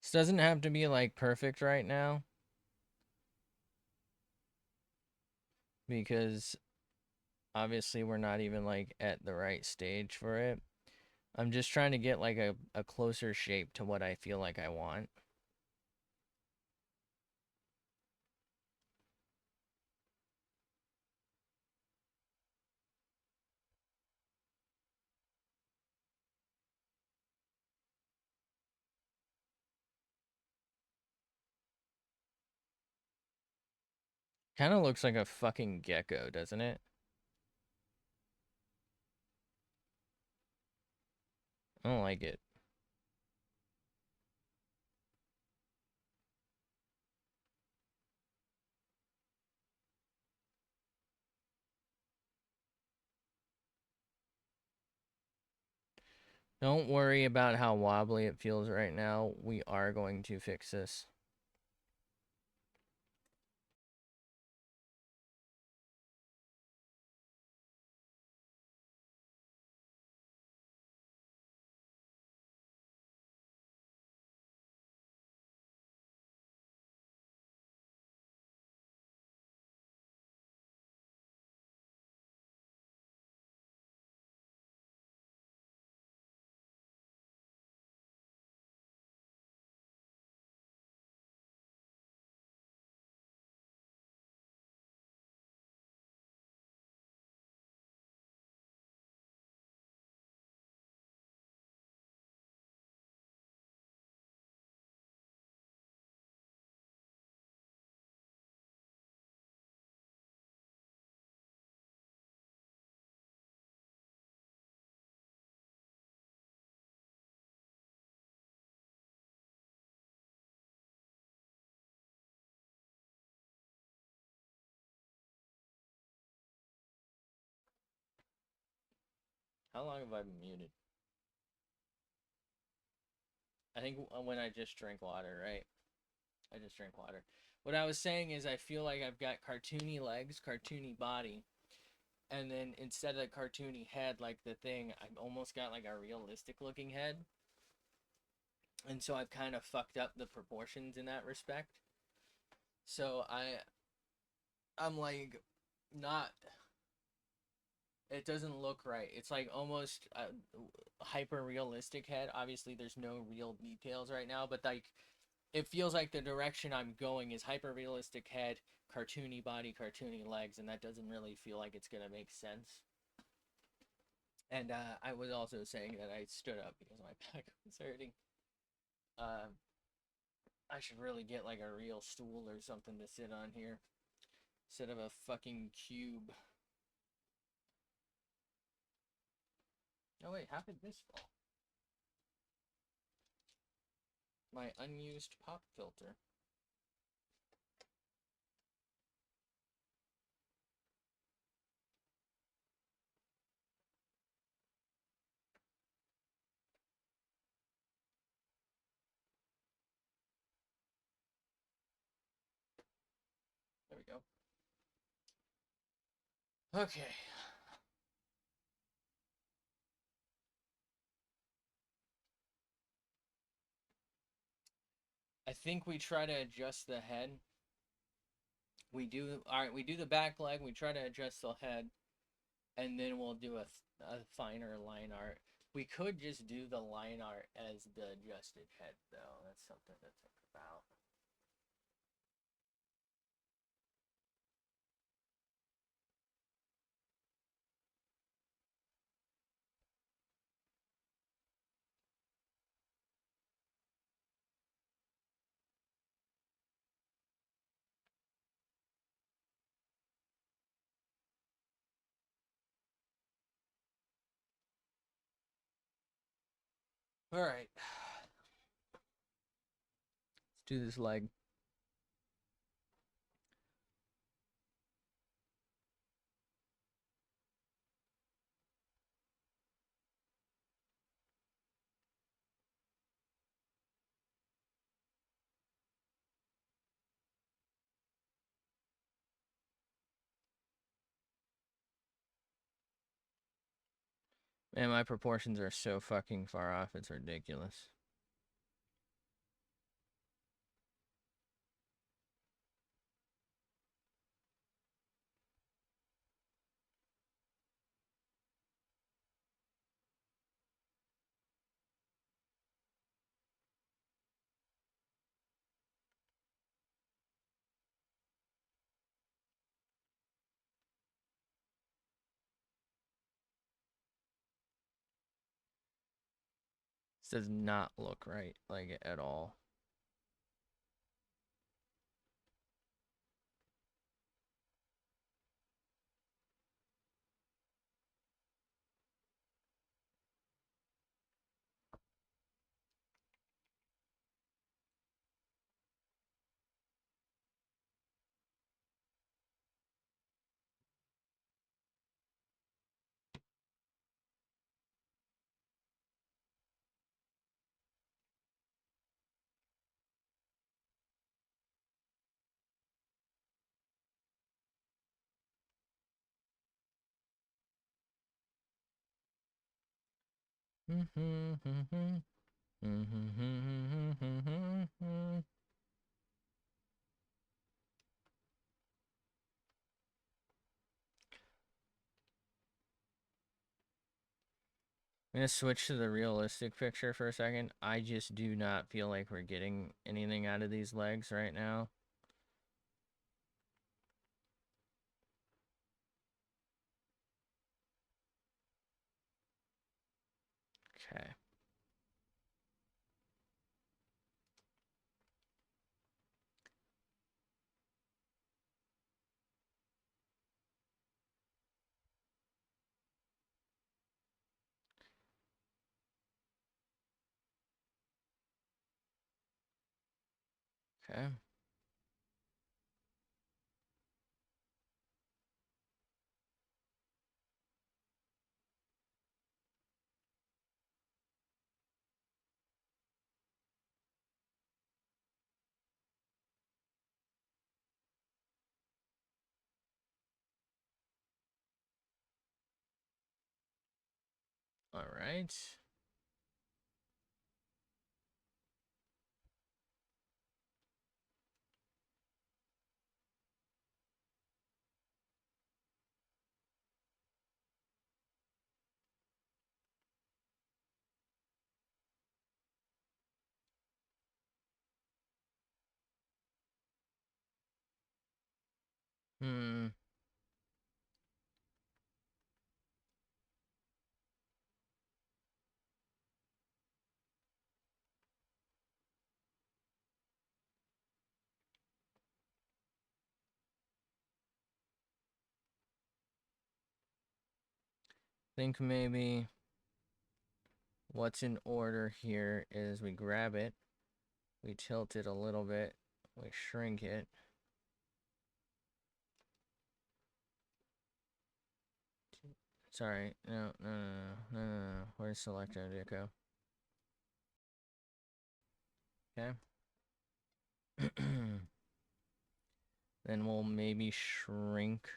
This doesn't have to be like perfect right now. Because obviously we're not even like at the right stage for it. I'm just trying to get like a closer shape to what I feel like I want. Kind of looks like a fucking gecko, doesn't it? I don't like it. Don't worry about how wobbly it feels right now. We are going to fix this. How long have I been muted? I think when I just drank water, right? I just drank water. What I was saying is I feel like I've got cartoony legs, cartoony body, and then instead of the cartoony head like the thing, I've almost got like a realistic looking head. And so I've kind of fucked up the proportions in that respect. So I'm like not, it doesn't look right. It's like almost a hyper realistic head. Obviously there's no real details right now, but like it feels like the direction I'm going is hyper realistic head, cartoony body, cartoony legs, and that doesn't really feel like it's gonna make sense. And I was also saying that I stood up because my back was hurting. Uh, I should really get like a real stool or something to sit on here instead of a fucking cube. Oh wait, how did this fall? My unused pop filter. There we go. Okay. I think we try to adjust the head. We do, alright, we do the back leg, we try to adjust the head, and then we'll do a finer line art. We could just do the line art as the adjusted head, though. That's something to think about. Alright. do this leg. Man, my proportions are so fucking far off, it's ridiculous. This does not look right, like, at all. I'm gonna switch to the realistic picture for a second. I just do not feel like we're getting anything out of these legs right now. Okay. Okay. All right. Hmm. Think maybe what's in order here is we grab it, we tilt it a little bit, we shrink it. Sorry, no. Where's selector deco? Okay. Then we'll maybe shrink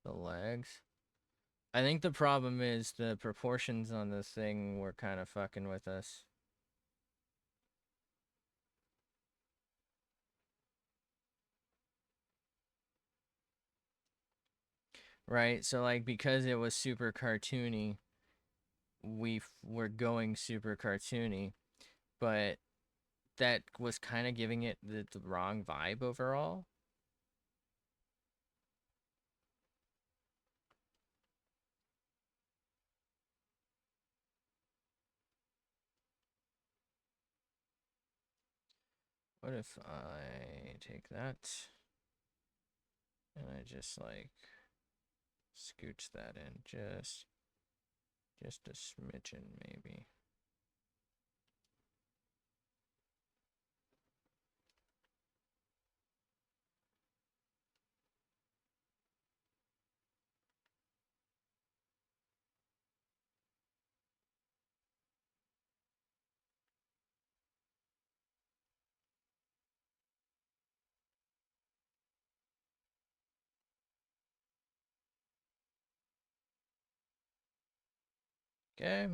the legs. I think the problem is the proportions on this thing were kind of fucking with us. Right? So, like, because it was super cartoony, we were going super cartoony, but that was kind of giving it the wrong vibe overall. What if I take that and I just, like, scooch that in just a smidgen, maybe. Okay.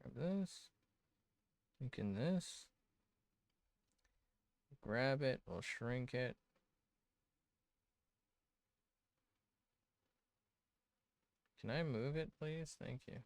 Grab this. Thinking this. Grab it. We'll shrink it. Can I move it, please? Thank you.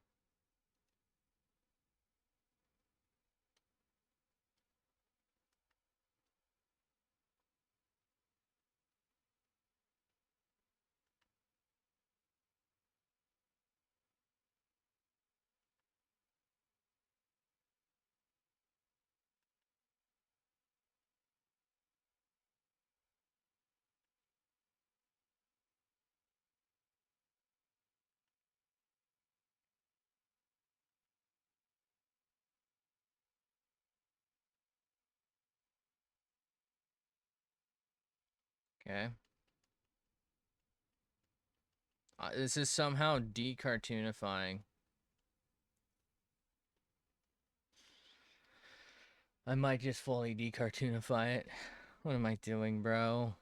Okay. This is somehow decartoonifying. I might just fully decartoonify it. What am I doing, bro?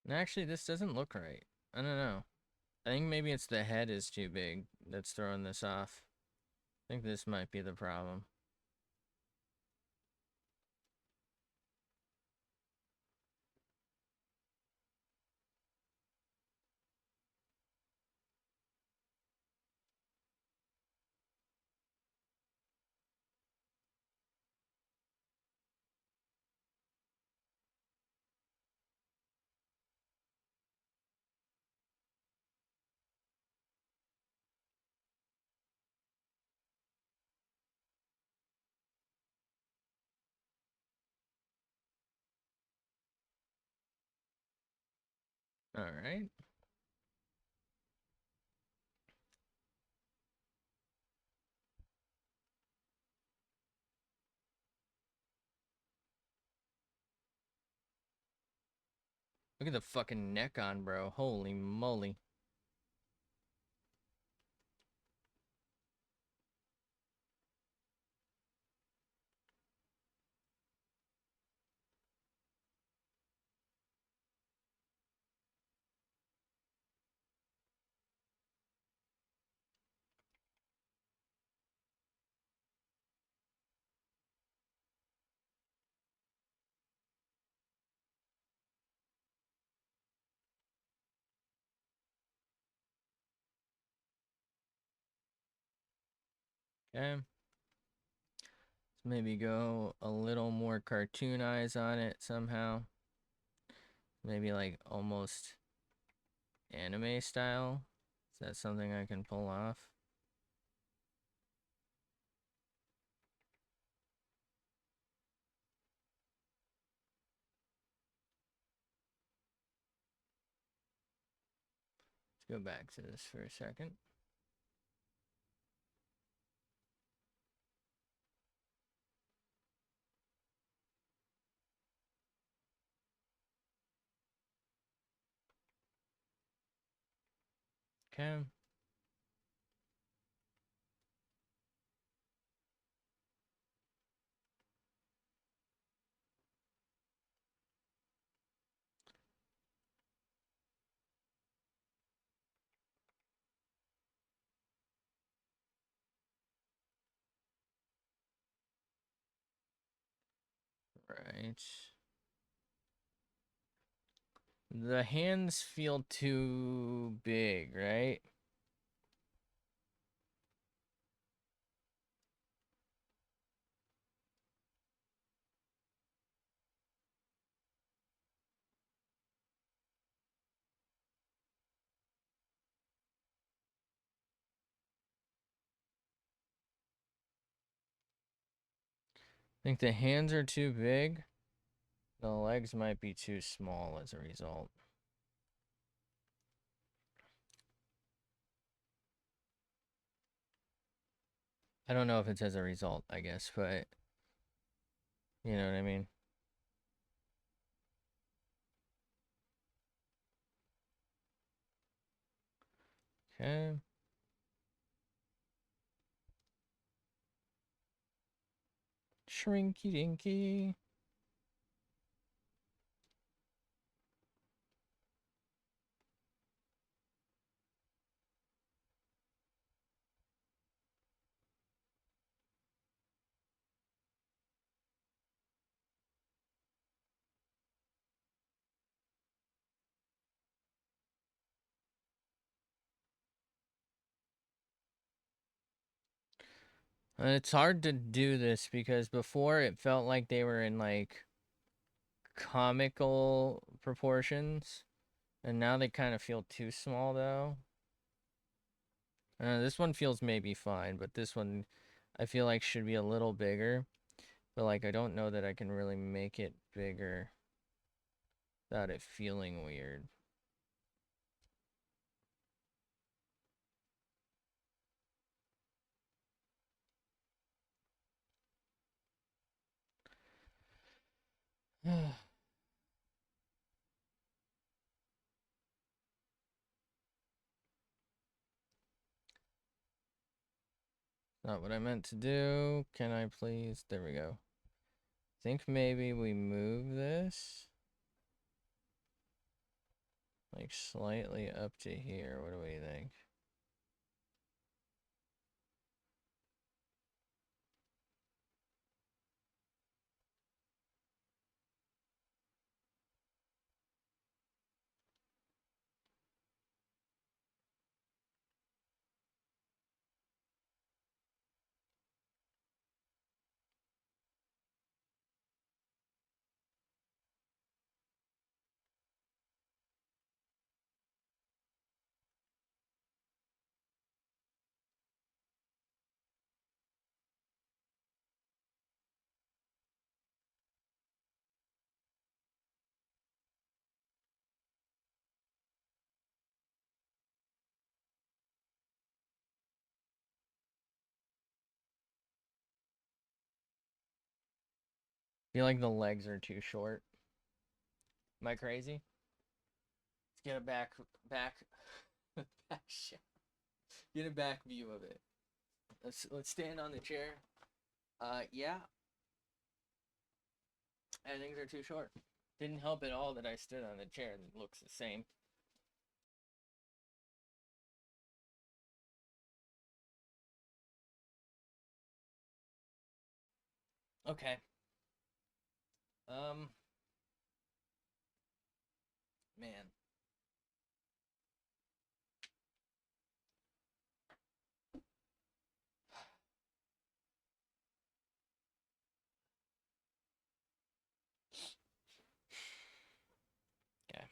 And actually, this doesn't look right. I don't know. I think maybe it's the head is too big that's throwing this off. I think this might be the problem. Alright. Look at the fucking neck on, bro. Holy moly. Okay. Let's maybe go a little more cartoon eyes on it somehow. Maybe like almost anime style. Is that something I can pull off? Let's go back to this for a second. Okay. Right. The hands feel too big, right? think the hands are too big. The legs might be too small as a result. I don't know if it's as a result, I guess, but you know what I mean? Okay. Shrinky dinky. It's hard to do this because before it felt like they were in like comical proportions, and now they kind of feel too small though. This one feels maybe fine, but this one I feel like should be a little bigger. But like I don't know that I can really make it bigger without it feeling weird. Not what I meant to do. Can I please? There we go. Think maybe we move this like slightly up to here. What do we think? Feel like the legs are too short. Am I crazy? Let's get a back shot. Get a back view of it. Let's stand on the chair. Yeah, I think they're too short. Didn't help at all that I stood on the chair. It looks the same. Okay. Um, man. Okay.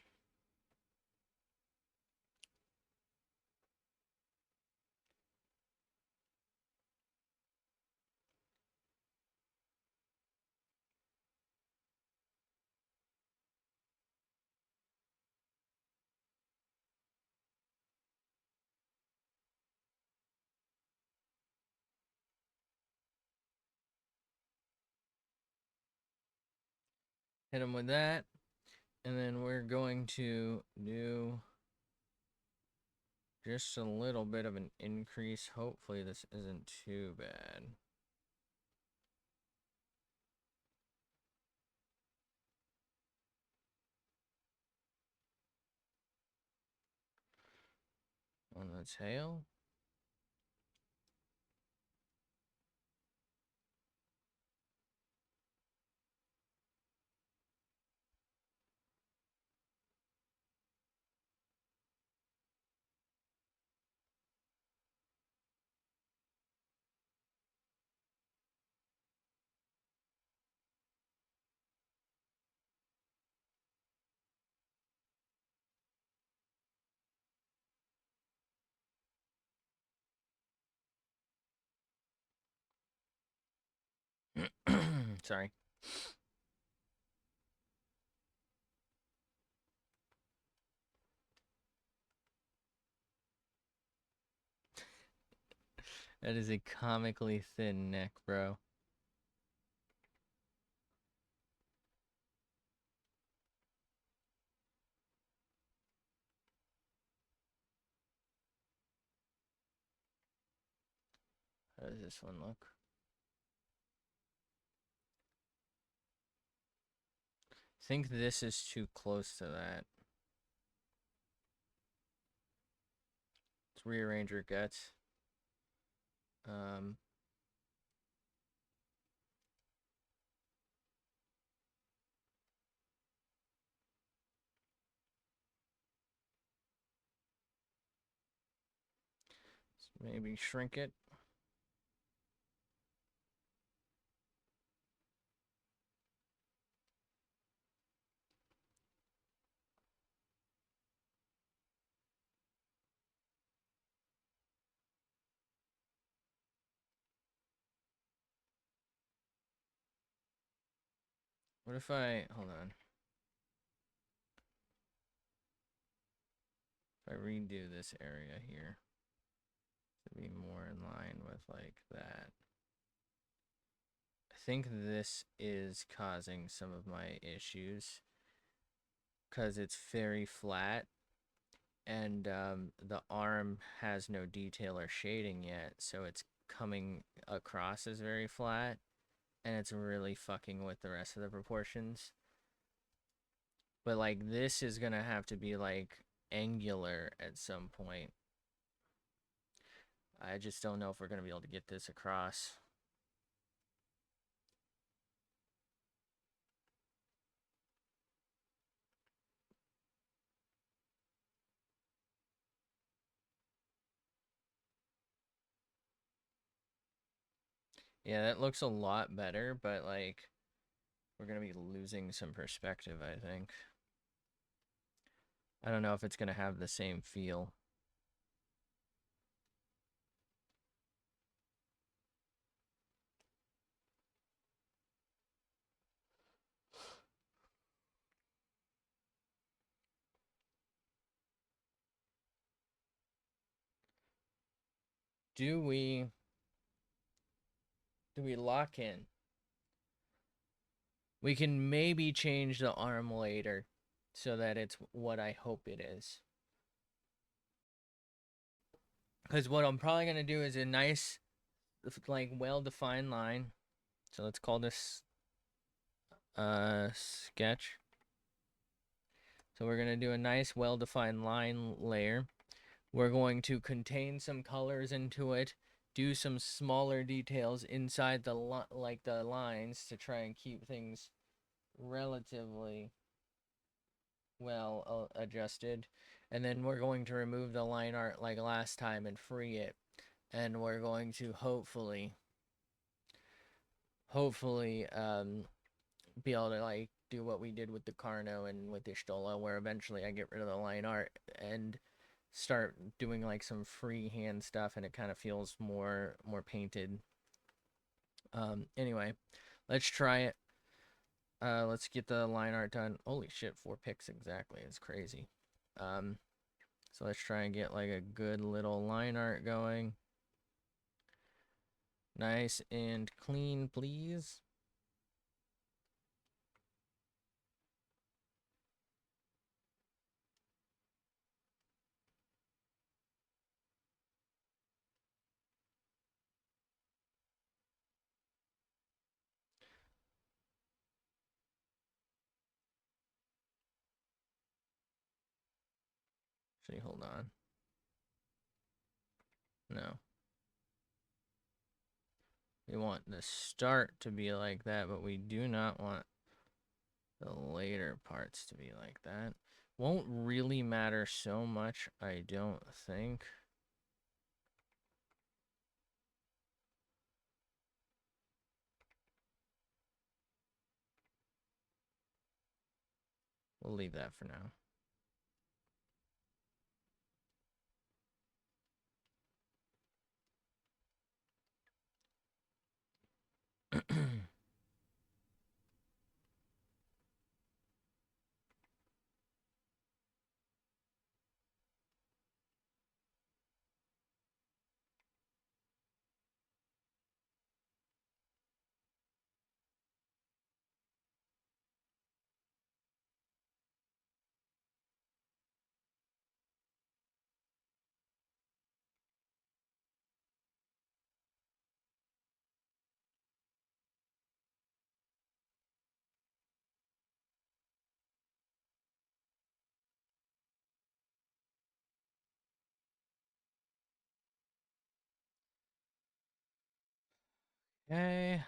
Hit him with that. And then we're going to do just a little bit of an increase. Hopefully this isn't too bad. On the tail. Sorry. That is a comically thin neck, bro. How does this one look? I think this is too close to that. Let's rearrange her guts. Maybe shrink it. What if I, hold on. If I redo this area here to be more in line with like that. I think this is causing some of my issues because it's very flat and the arm has no detail or shading yet, so it's coming across as very flat and it's really fucking with the rest of the proportions. But like this is gonna have to be like angular at some point. I just don't know if we're gonna be able to get this across. Yeah, that looks a lot better, but like we're gonna be losing some perspective, I think. I don't know if it's gonna have the same feel. Do we lock in? We can maybe change the arm later so that it's what I hope it is. Because what I'm probably going to do is a nice, like, well-defined line. So let's call this sketch. So we're going to do a nice, well-defined line layer. We're going to contain some colors into it, do some smaller details inside the lines to try and keep things relatively well adjusted, and then we're going to remove the line art like last time and free it, and we're going to hopefully be able to like do what we did with the Carno and with the Stola, where eventually I get rid of the line art and start doing like some freehand stuff and it kind of feels more painted. Anyway, let's try it. Let's get the line art done. Holy shit, 4 picks exactly. It's crazy. So let's try and get like a good little line art going. Nice and clean, please. Actually, hold on. No. We want the start to be like that, but we do not want the later parts to be like that. Won't really matter so much, I don't think. We'll leave that for now. Okay.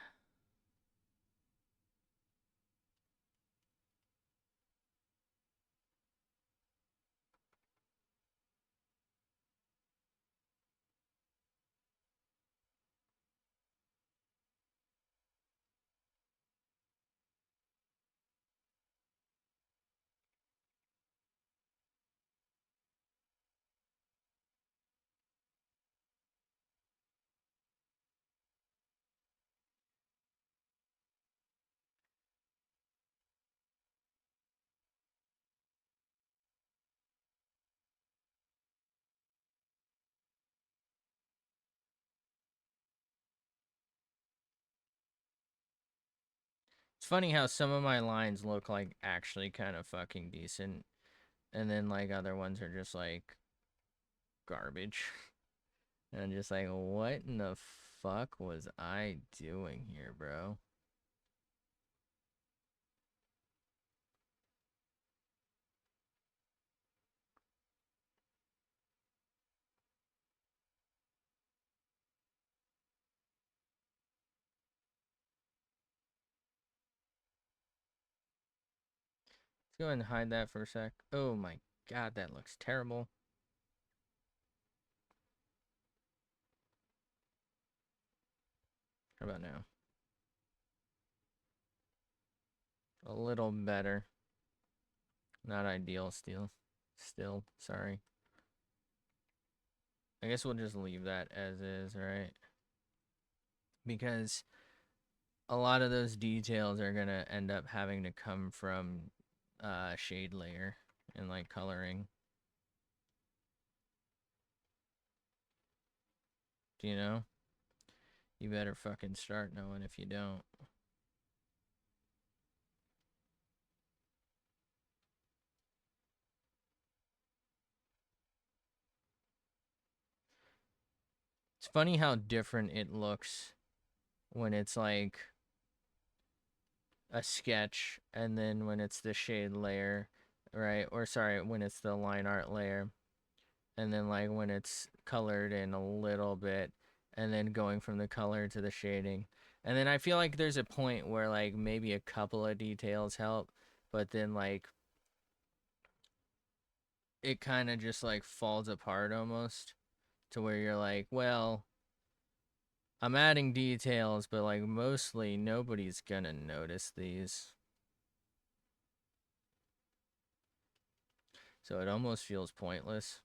It's funny how some of my lines look like actually kind of fucking decent, and then like other ones are just like garbage. And I'm just like, what in the fuck was I doing here, bro? Let's go ahead and hide that for a sec. Oh my god, that looks terrible. How about now? A little better. Not ideal still. Still, sorry. I guess we'll just leave that as is, right? Because a lot of those details are gonna end up having to come from shade layer and like coloring. Do you know? You better fucking start knowing if you don't. It's funny how different it looks when it's like a sketch and then when it's the shade layer, right? Or sorry, when it's the line art layer. And then like when it's colored in a little bit and then going from the color to the shading. And then I feel like there's a point where like maybe a couple of details help, but then like it kind of just like falls apart almost to where you're like, well, I'm adding details, but like mostly nobody's gonna notice these. So it almost feels pointless.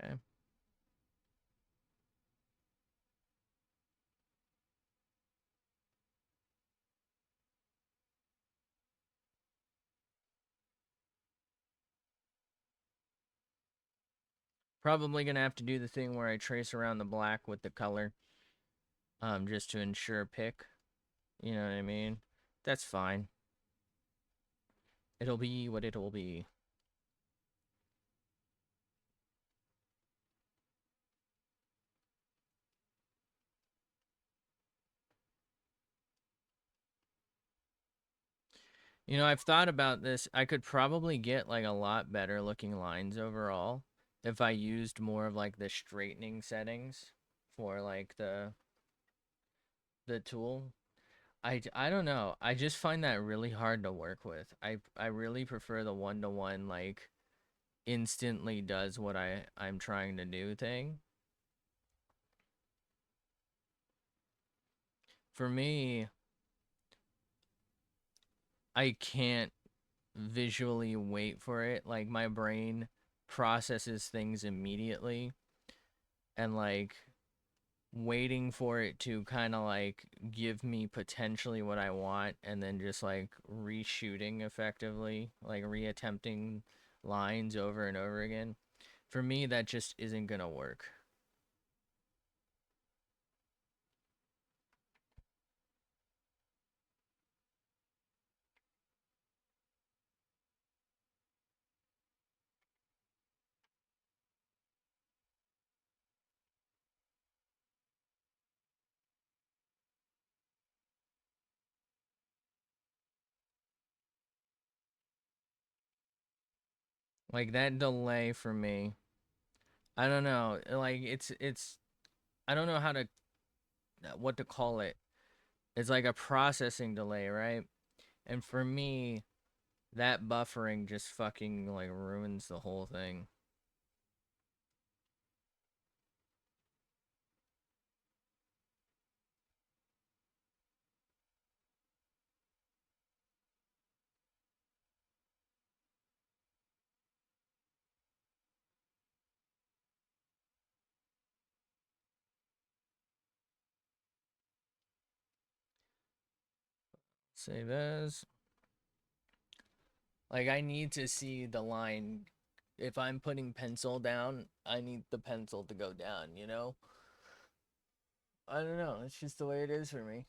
Okay. Probably gonna have to do the thing where I trace around the black with the color, just to ensure pick. You know what I mean? That's fine. It'll be what it'll be. You know, I've thought about this. I could probably get like a lot better looking lines overall if I used more of like the straightening settings for like the tool. I don't know. I just find that really hard to work with. I really prefer the one-to-one like instantly does what I'm trying to do thing. For me, I can't visually wait for it. Like my brain processes things immediately and like waiting for it to kind of like give me potentially what I want and then just like reshooting effectively, like reattempting lines over and over again. For me, that just isn't gonna work. Like that delay for me. I don't know. Like it's I don't know how to what to call it. It's like a processing delay, right? And for me, that buffering just fucking like ruins the whole thing. Save as. Like I need to see the line. If I'm putting pencil down, I need the pencil to go down, you know? I don't know. It's just the way it is for me.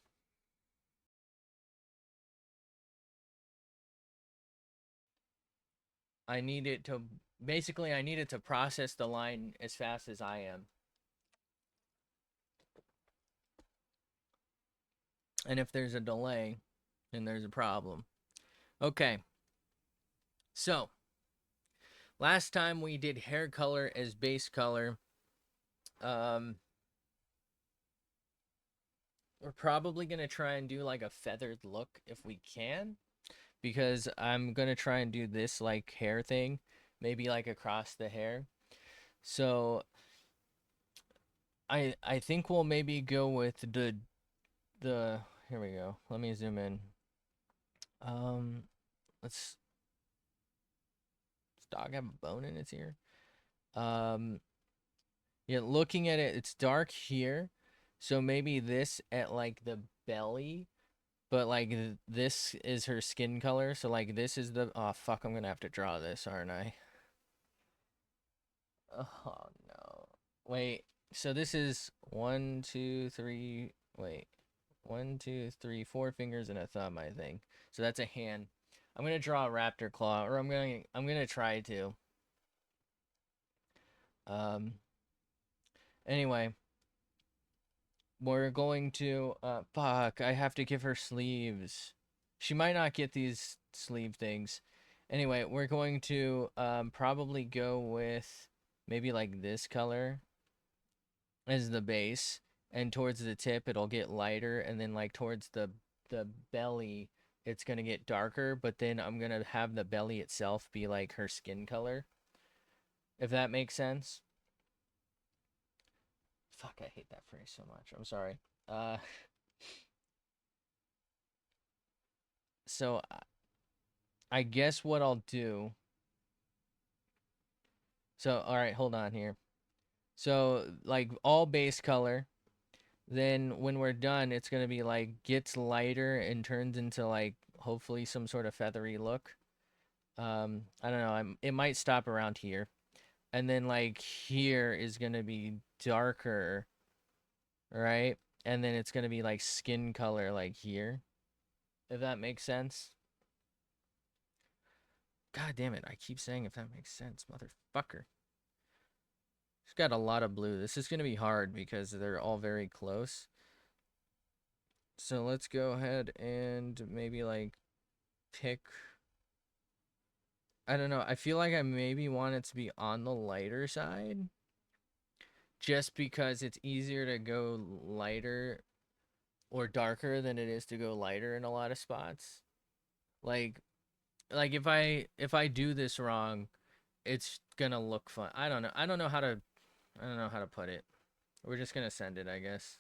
I need it to basically I need it to process the line as fast as I am. And if there's a delay, then there's a problem. Okay. So, last time we did hair color as base color. Um we're probably going to try and do like a feathered look if we can, because I'm going to try and do this like hair thing, maybe like across the hair. So, I think we'll maybe go with the here we go. Let me zoom in. Um let's Does dog have a bone in its ear? Um, yeah, looking at it, it's dark here. So maybe this at like the belly, but like this is her skin color. So like this is the, oh fuck, I'm gonna have to draw this, aren't I? Oh no. Wait, so this is one, two, three, wait. One, two, three, four fingers and a thumb, I think. So that's a hand. I'm gonna draw a raptor claw, or I'm gonna try to. Um anyway, we're going to fuck, I have to give her sleeves. She might not get these sleeve things. Anyway, we're going to probably go with maybe like this color as the base, and towards the tip it'll get lighter, and then like towards the belly it's going to get darker, but then I'm going to have the belly itself be like her skin color. If that makes sense. Fuck, I hate that phrase so much. I'm sorry. Uh so I guess what I'll do. So, all right, hold on here. So, like all base color. Then when we're done, it's gonna be like gets lighter and turns into like hopefully some sort of feathery look. I don't know. It might stop around here, and then like here is gonna be darker, right? And then it's gonna be like skin color like here. If that makes sense. God damn it! I keep saying if that makes sense, motherfucker. It's got a lot of blue. This is going to be hard because they're all very close. So let's go ahead and maybe like pick. I don't know. I feel like I maybe want it to be on the lighter side. Just because it's easier to go lighter or darker than it is to go lighter in a lot of spots. Like if I do this wrong, it's gonna look fun. I don't know. I don't know how to put it. We're just gonna send it, I guess.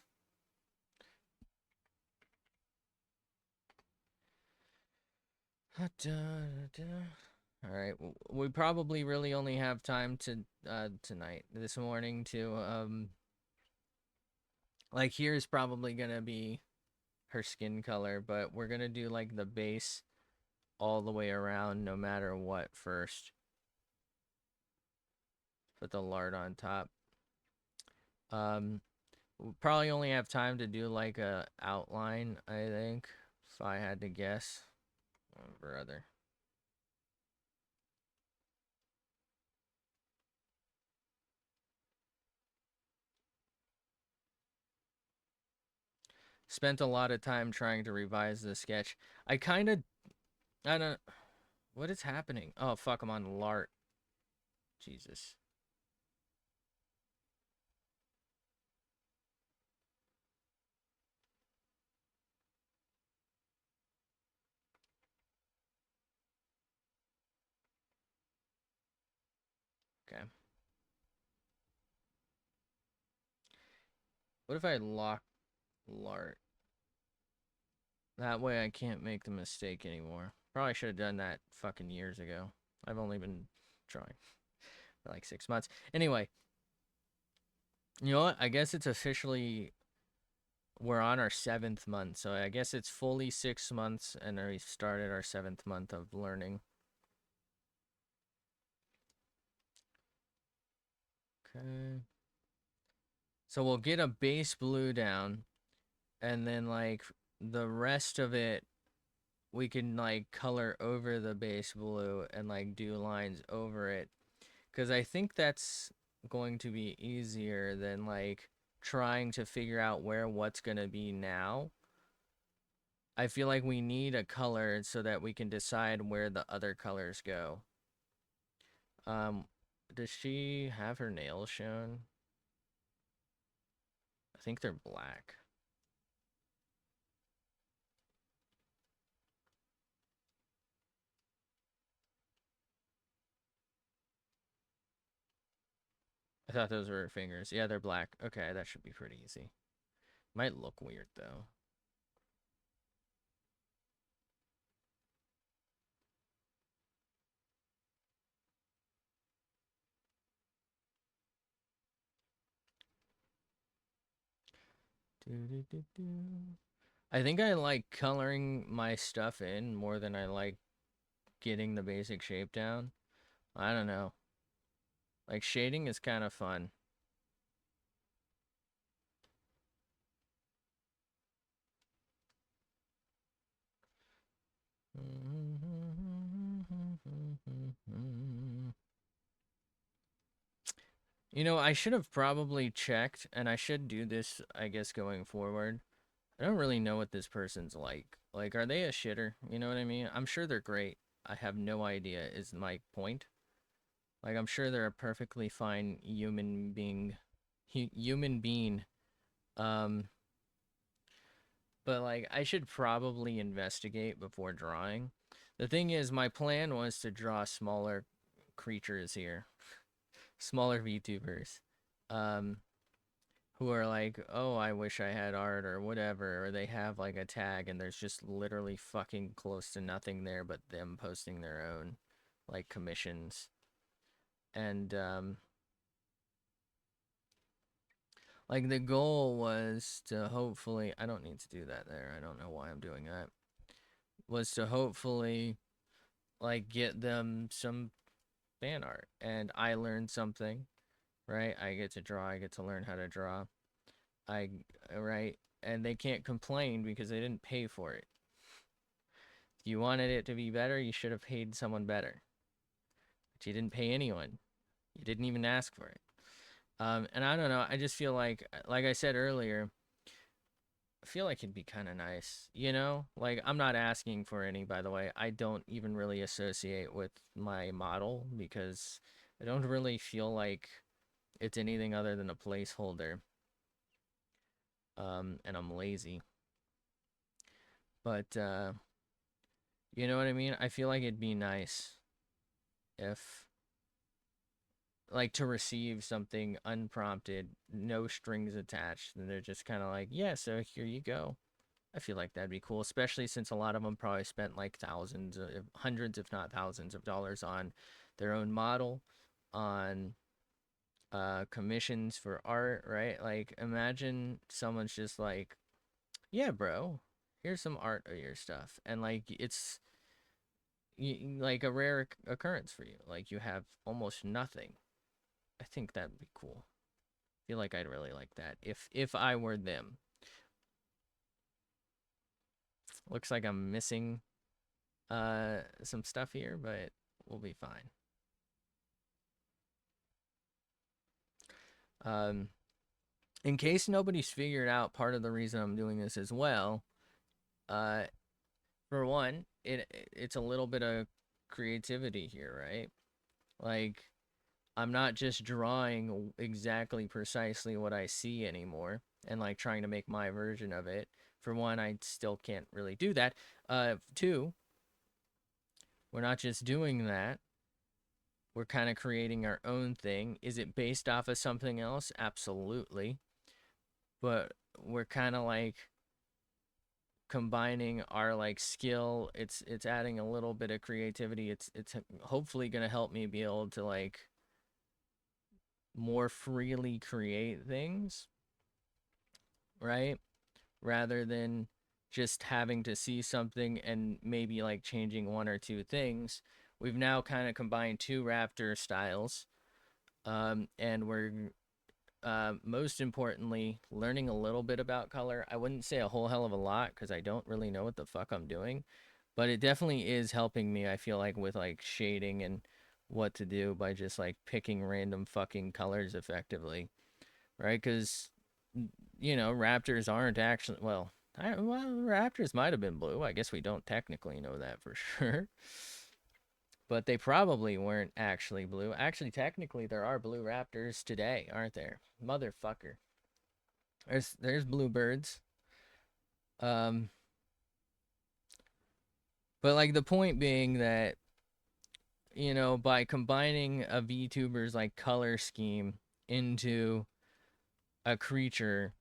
All right, we probably really only have time to tonight, this morning to like here's probably gonna be her skin color, but we're gonna do like the base all the way around no matter what first. Put the lard on top. We probably only have time to do like a outline, I think, if I had to guess. Oh, brother. Spent a lot of time trying to revise the sketch. I don't, what is happening? Oh fuck, I'm on Lart. Jesus. Okay. What if I lock Lart? That way I can't make the mistake anymore. Probably should have done that fucking years ago. I've only been drawing for like 6 months. Anyway, you know what? I guess it's officially, we're on our 7th month. So I guess it's fully 6 months and we started our 7th month of learning. Okay. So we'll get a base blue down, and then like the rest of it we can like color over the base blue and like do lines over it, because I think that's going to be easier than like trying to figure out where what's going to be now. I feel like we need a color so that we can decide where the other colors go. Does she have her nails shown? I think they're black. I thought those were her fingers. Yeah, they're black. Okay, that should be pretty easy. Might look weird though. I think I like coloring my stuff in more than I like getting the basic shape down. I don't know. Like shading is kind of fun. You know, I should have probably checked, and I should do this, I guess, going forward. I don't really know what this person's like. Like, are they a shitter? You know what I mean? I'm sure they're great. I have no idea, is my point. Like, I'm sure they're a perfectly fine human being. Human being. Um, but, like, I should probably investigate before drawing. The thing is, my plan was to draw smaller creatures here. Smaller VTubers. Um, who are like, oh, I wish I had art or whatever, or they have like a tag and there's just literally fucking close to nothing there but them posting their own like commissions. And like the goal was to hopefully, I don't need to do that there. I don't know why I'm doing that. Was to hopefully like get them some fan art and I learned something, right? I get to draw, I get to learn how to draw. I right, and they can't complain because they didn't pay for it. If you wanted it to be better, you should have paid someone better. But you didn't pay anyone. You didn't even ask for it. And I don't know. I just feel like I said earlier, I feel like it'd be kind of nice, you know? Like, I'm not asking for any, by the way. I don't even really associate with my model because I don't really feel like it's anything other than a placeholder. And I'm lazy. But, you know what I mean? I feel like it'd be nice if, like, to receive something unprompted, no strings attached, and they're just kind of like, yeah, so here you go. I feel like that'd be cool, especially since a lot of them probably spent like thousands, hundreds, if not thousands of dollars on their own model, on commissions for art, right? Like, imagine someone's just like, yeah, bro, here's some art of your stuff. And like, it's like a rare occurrence for you. Like, you have almost nothing. I think that'd be cool. I feel like I'd really like that if I were them. Looks like I'm missing some stuff here, but we'll be fine. Um, in case nobody's figured out part of the reason I'm doing this as well, uh, for one, it's a little bit of creativity here, right? Like, I'm not just drawing exactly precisely what I see anymore and like trying to make my version of it. For one, I still can't really do that. Two, we're not just doing that. We're kind of creating our own thing. Is it based off of something else? Absolutely. But we're kind of like combining our like skill. It's adding a little bit of creativity. It's hopefully going to help me be able to like more freely create things, right? Rather than just having to see something and maybe like changing one or two things. We've now kind of combined two Raptor styles, and we're most importantly learning a little bit about color. I wouldn't say a whole hell of a lot because I don't really know what the fuck I'm doing, but it definitely is helping me. I feel like with like shading and what to do by just like picking random fucking colors effectively, right? Because Raptors aren't actually, well, Raptors might have been blue. I guess we don't technically know that for sure. But they probably weren't actually blue. Actually, technically, there are blue Raptors today, aren't there? Motherfucker. There's bluebirds. Um, but like the point being that by combining a VTuber's like color scheme into a creature,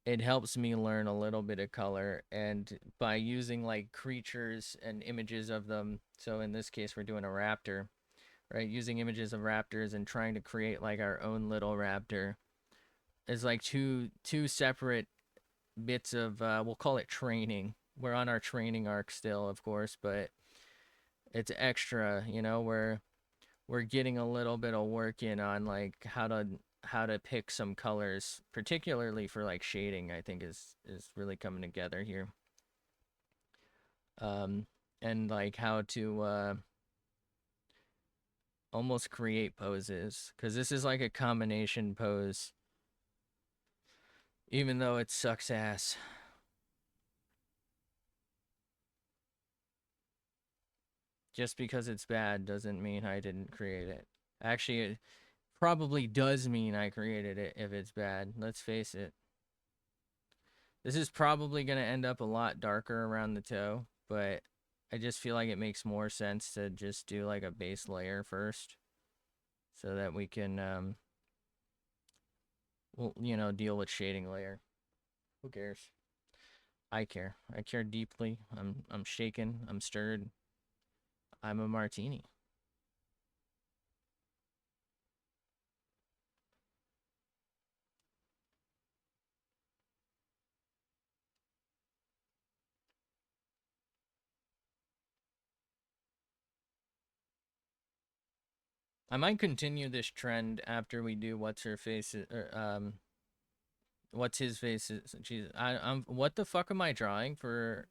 it helps me learn a little bit of color, and by using like creatures and images of them, so in this case we're doing a raptor, right? Using images of raptors and trying to create like our own little raptor is like two separate bits of we'll call it training. We're on our training arc still, of course, but it's extra, we're getting a little bit of work in on like how to pick some colors, particularly for like shading. I think is really coming together here. Um, and like how to almost create poses, because this is like a combination pose, even though it sucks ass. Just because it's bad doesn't mean I didn't create it. Actually, it probably does mean I created it if it's bad. Let's face it. This is probably going to end up a lot darker around the toe, but I just feel like it makes more sense to just do like a base layer first so that we can, deal with shading layer. Who cares? I care. I care deeply. I'm shaken. I'm stirred. I'm a martini. I might continue this trend after we do what's her face, what's his face is. Jesus, I'm. What the fuck am I drawing for?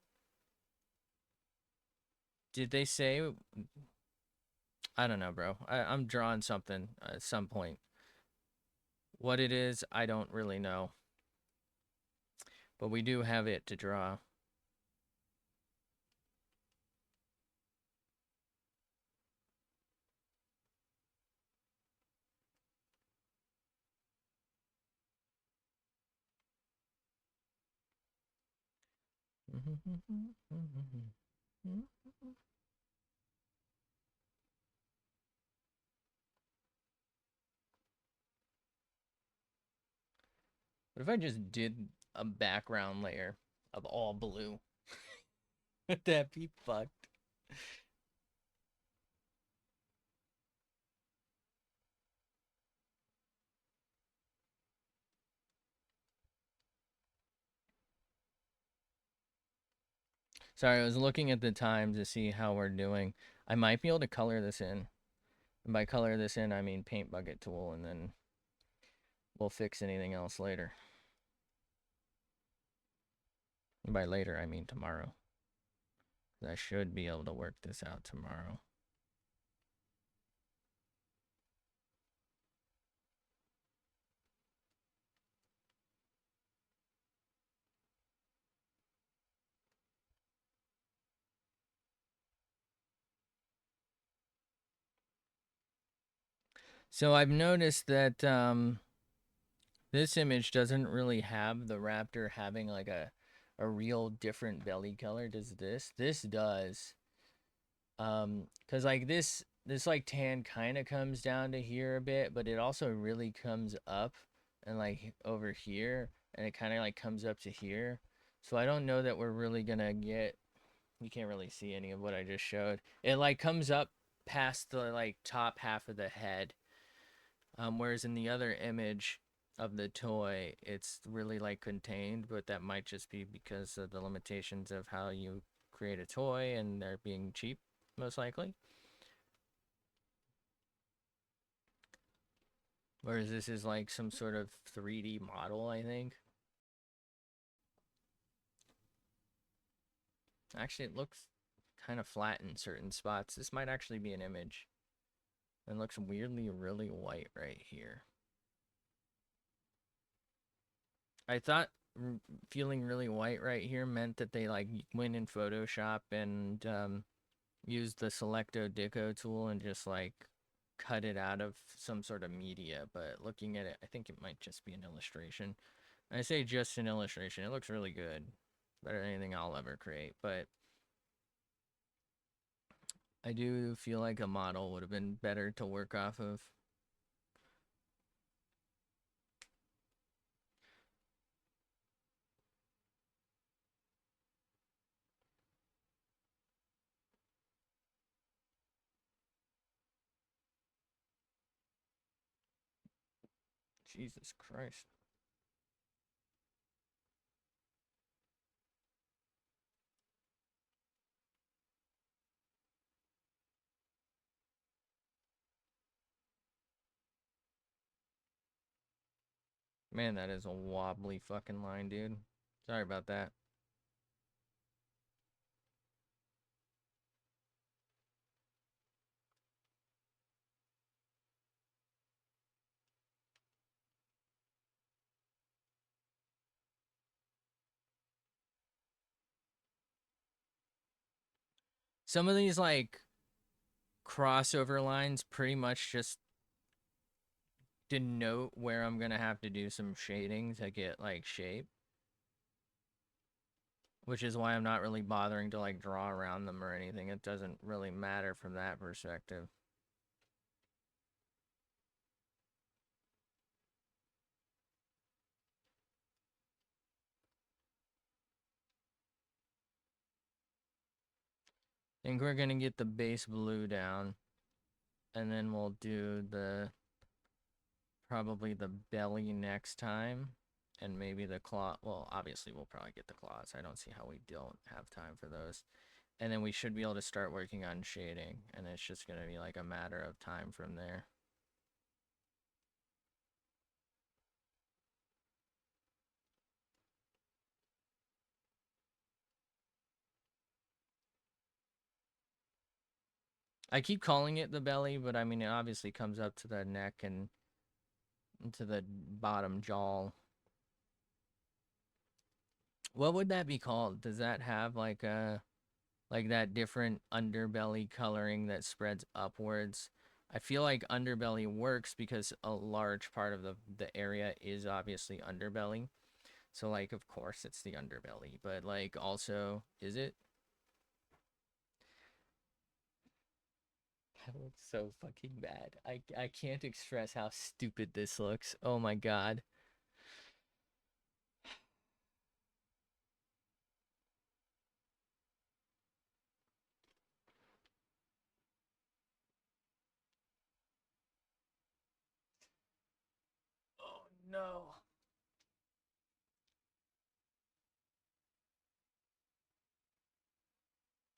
Did they say? I don't know, bro. I'm drawing something at some point. What it is, I don't really know. But we do have it to draw. What if I just did a background layer of all blue? Would that be fucked? Sorry, I was looking at the time to see how we're doing. I might be able to color this in. And by color this in, I mean paint bucket tool, and then we'll fix anything else later. And by later, I mean tomorrow. I should be able to work this out tomorrow. So I've noticed that this image doesn't really have the raptor having like a real different belly color. Does this? This does. Cause like this like tan kind of comes down to here a bit, but it also really comes up and like over here, and it kind of like comes up to here. So I don't know that we're really gonna get. You can't really see any of what I just showed. It like comes up past the like top half of the head. Whereas in the other image of the toy, it's really like contained, but that might just be because of the limitations of how you create a toy and they're being cheap, most likely. Whereas this is like some sort of 3D model, I think. Actually, it looks kind of flat in certain spots. This might actually be an image. It looks weirdly really white right here. I thought feeling really white right here meant that they like went in Photoshop and used the Selecto Dico tool and just like cut it out of some sort of media. But looking at it, I think it might just be an illustration. I say just an illustration. It looks really good. Better than anything I'll ever create. But I do feel like a model would have been better to work off of. Jesus Christ. Man, that is a wobbly fucking line, dude. Sorry about that. Some of these, like, crossover lines pretty much just denote where I'm gonna have to do some shading to get, like, shape. Which is why I'm not really bothering to, like, draw around them or anything. It doesn't really matter from that perspective. I think we're gonna get the base blue down. And then we'll do the probably the belly next time, and maybe the claw. Well, obviously we'll probably get the claws. I don't see how we don't have time for those. And then we should be able to start working on shading, and it's just gonna be like a matter of time from there. I keep calling it the belly, but I mean it obviously comes up to the neck and into the bottom jaw. What would that be called? Does that have like a like that different underbelly coloring that spreads upwards? I feel like underbelly works because a large part of the area is obviously underbelly. So like of course it's the underbelly, but like also is it? That looks so fucking bad. I can't express how stupid this looks. Oh my god. Oh no.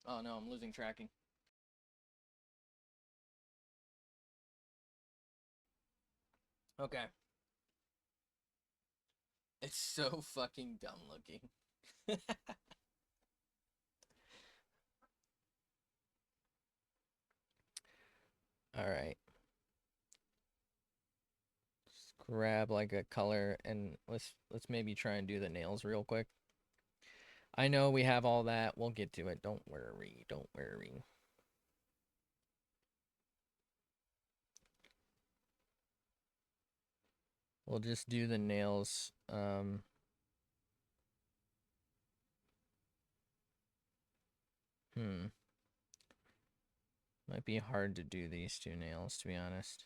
Oh no, I'm losing tracking. Okay. It's so fucking dumb looking. All right. Grab like a color and let's maybe try and do the nails real quick. I know we have all that. We'll get to it. Don't worry. Don't worry. We'll just do the nails. Might be hard to do these two nails, to be honest.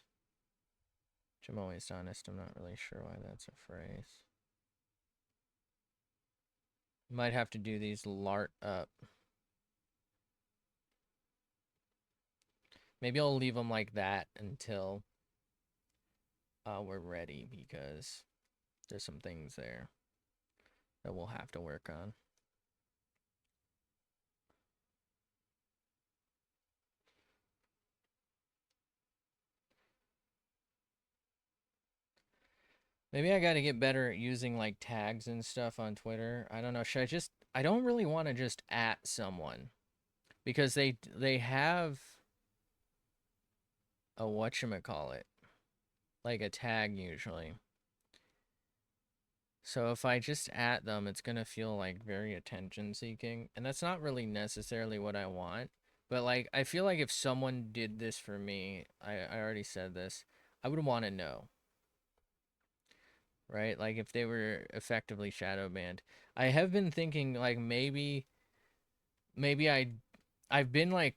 Which I'm always honest. I'm not really sure why that's a phrase. Might have to do these lart up. Maybe I'll leave them like that until we're ready, because there's some things there that we'll have to work on. Maybe I gotta get better at using like tags and stuff on Twitter. I don't know. I don't really want to just at someone because they have a whatchamacallit, like a tag usually. So if I just at them, it's gonna feel like very attention seeking, and that's not really necessarily what I want. But like, I feel like if someone did this for me, I already said this, I would want to know, right? Like if they were effectively shadow banned. I have been thinking like maybe I've been like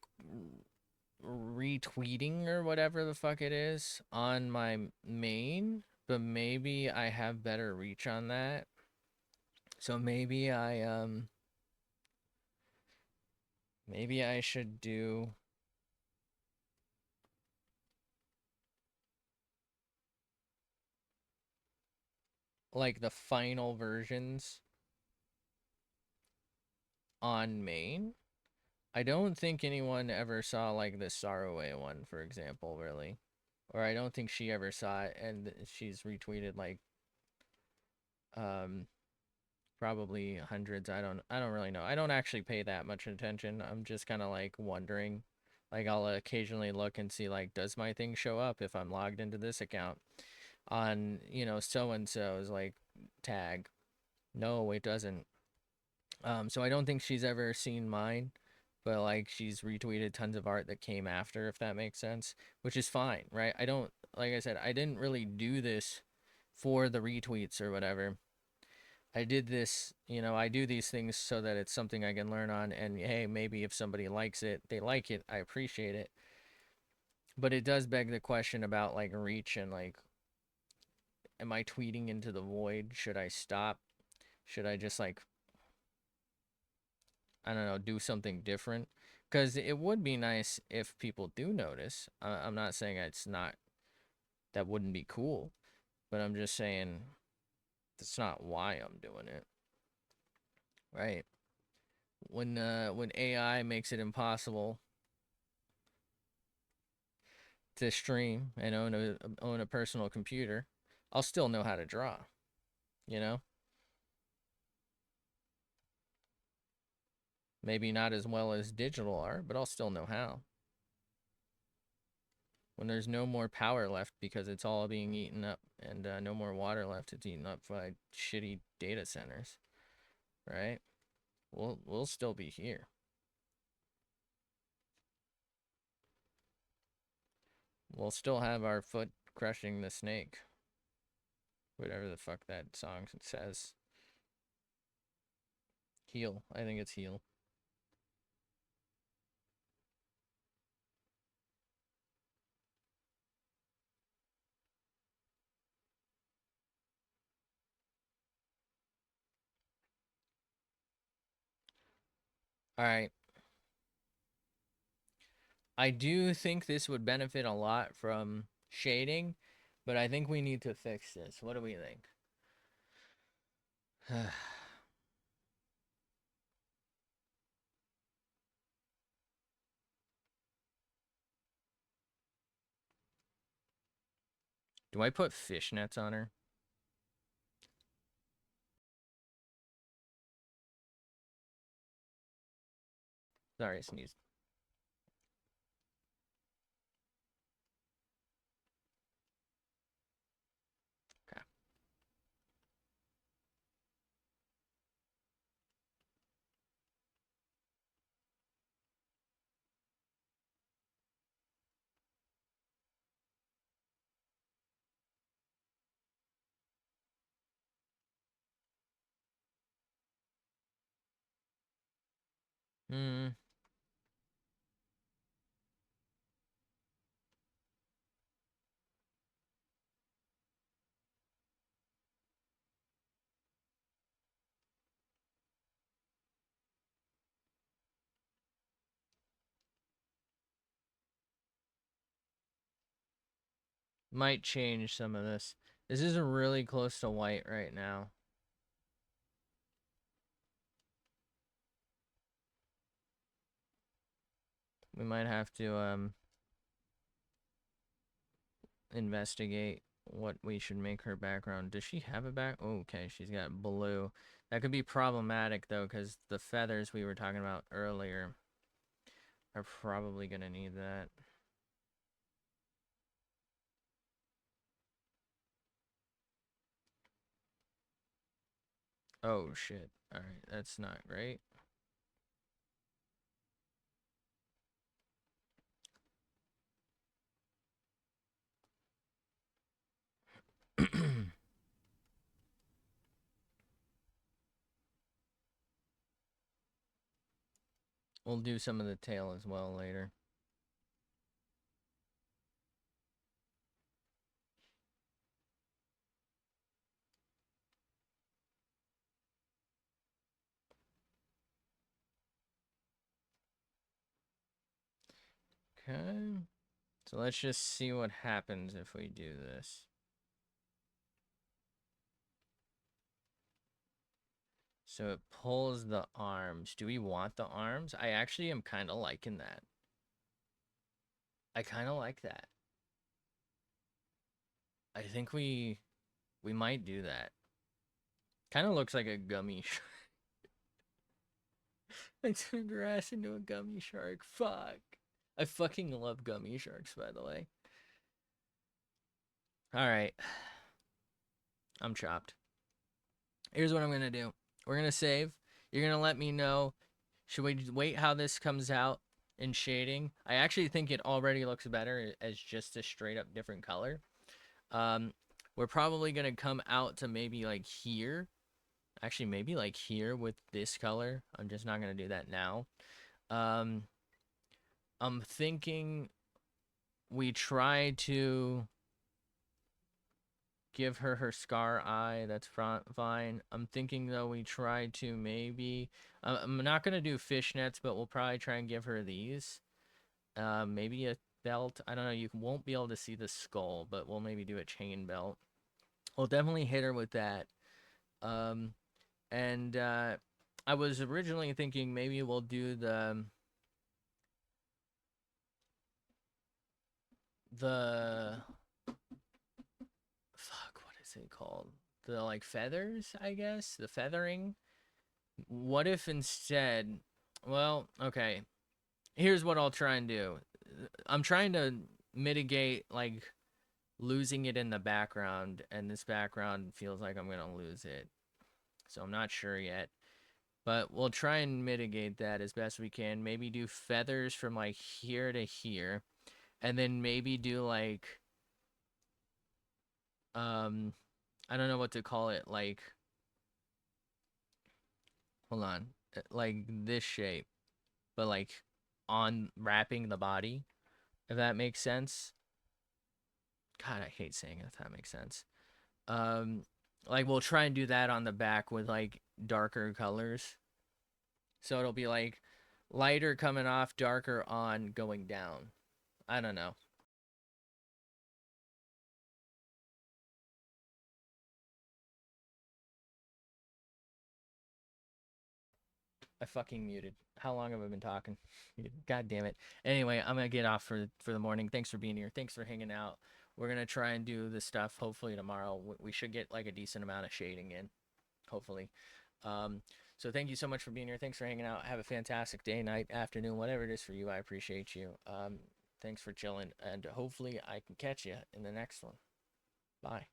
retweeting or whatever the fuck it is on my main, but maybe I have better reach on that. So maybe I should do like the final versions on main. I don't think anyone ever saw like the Saraway one, for example, really. Or I don't think she ever saw it, and she's retweeted like um probably hundreds. I don't really know. I don't actually pay that much attention. I'm just kind of like wondering. Like I'll occasionally look and see like does my thing show up if I'm logged into this account on, so and so's like tag. No, it doesn't. So I don't think she's ever seen mine, but like she's retweeted tons of art that came after, if that makes sense, which is fine, right? I don't, like I said, I didn't really do this for the retweets or whatever. I did this, I do these things so that it's something I can learn on, and hey, maybe if somebody likes it, they like it, I appreciate it. But it does beg the question about like reach and like, am I tweeting into the void? Should I stop? Should I just like, I don't know, do something different? Because it would be nice if people do notice. I'm not saying it's not, that wouldn't be cool, but I'm just saying that's not why I'm doing it, right? When AI makes it impossible to stream and own a personal computer, I'll still know how to draw, you know? Maybe not as well as digital art, but I'll still know how. When there's no more power left because it's all being eaten up, and no more water left, it's eaten up by shitty data centers, right? We'll still be here. We'll still have our foot crushing the snake. Whatever the fuck that song says. Heal. I think it's heal. All right. I do think this would benefit a lot from shading, but I think we need to fix this. What do we think? Do I put fishnets on her? Sorry, I sneezed. Okay. Hmm. Might change some of this. This is really close to white right now. We might have to investigate what we should make her background. Does she have a back? Oh, okay, she's got blue. That could be problematic though, because the feathers we were talking about earlier are probably gonna need that. Oh shit. Alright, that's not great. We'll do some of the tail as well later. Okay. So let's just see what happens if we do this. So it pulls the arms. Do we want the arms? I actually am kind of liking that. I kind of like that. I think we might do that. Kind of looks like a gummy shark. I turned her ass into a gummy shark. Fuck. I fucking love gummy sharks, by the way. Alright. I'm chopped. Here's what I'm going to do. We're going to save. You're going to let me know. Should we wait how this comes out in shading? I actually think it already looks better as just a straight up different color. We're probably going to come out to maybe like here. Actually, maybe like here with this color. I'm just not going to do that now. I'm thinking we try to give her scar eye. That's fine. I'm thinking though we try to maybe I'm not gonna do fishnets, but we'll probably try and give her these. Maybe a belt. I don't know. You won't be able to see the skull, but we'll maybe do a chain belt. We'll definitely hit her with that. Um, and I was originally thinking maybe we'll do the fuck, what is it called? The like feathers, I guess. The feathering. What if instead, well, okay, here's what I'll try and do. I'm trying to mitigate like losing it in the background, and this background feels like I'm gonna lose it. So I'm not sure yet. But we'll try and mitigate that as best we can. Maybe do feathers from like here to here. And then maybe do like um I don't know what to call it, like hold on. Like this shape, but like on wrapping the body, if that makes sense. God, I hate saying it, if that makes sense. Um, like we'll try and do that on the back with like darker colors. So it'll be like lighter coming off, darker on, going down. I don't know. I fucking muted. How long have I been talking? God damn it. Anyway, I'm gonna get off for the morning. Thanks for being here. Thanks for hanging out. We're gonna try and do this stuff. Hopefully tomorrow we should get like a decent amount of shading in. Hopefully. Um, so thank you so much for being here. Thanks for hanging out. Have a fantastic day, night, afternoon, whatever it is for you. I appreciate you. Thanks for chilling, and hopefully I can catch you in the next one. Bye.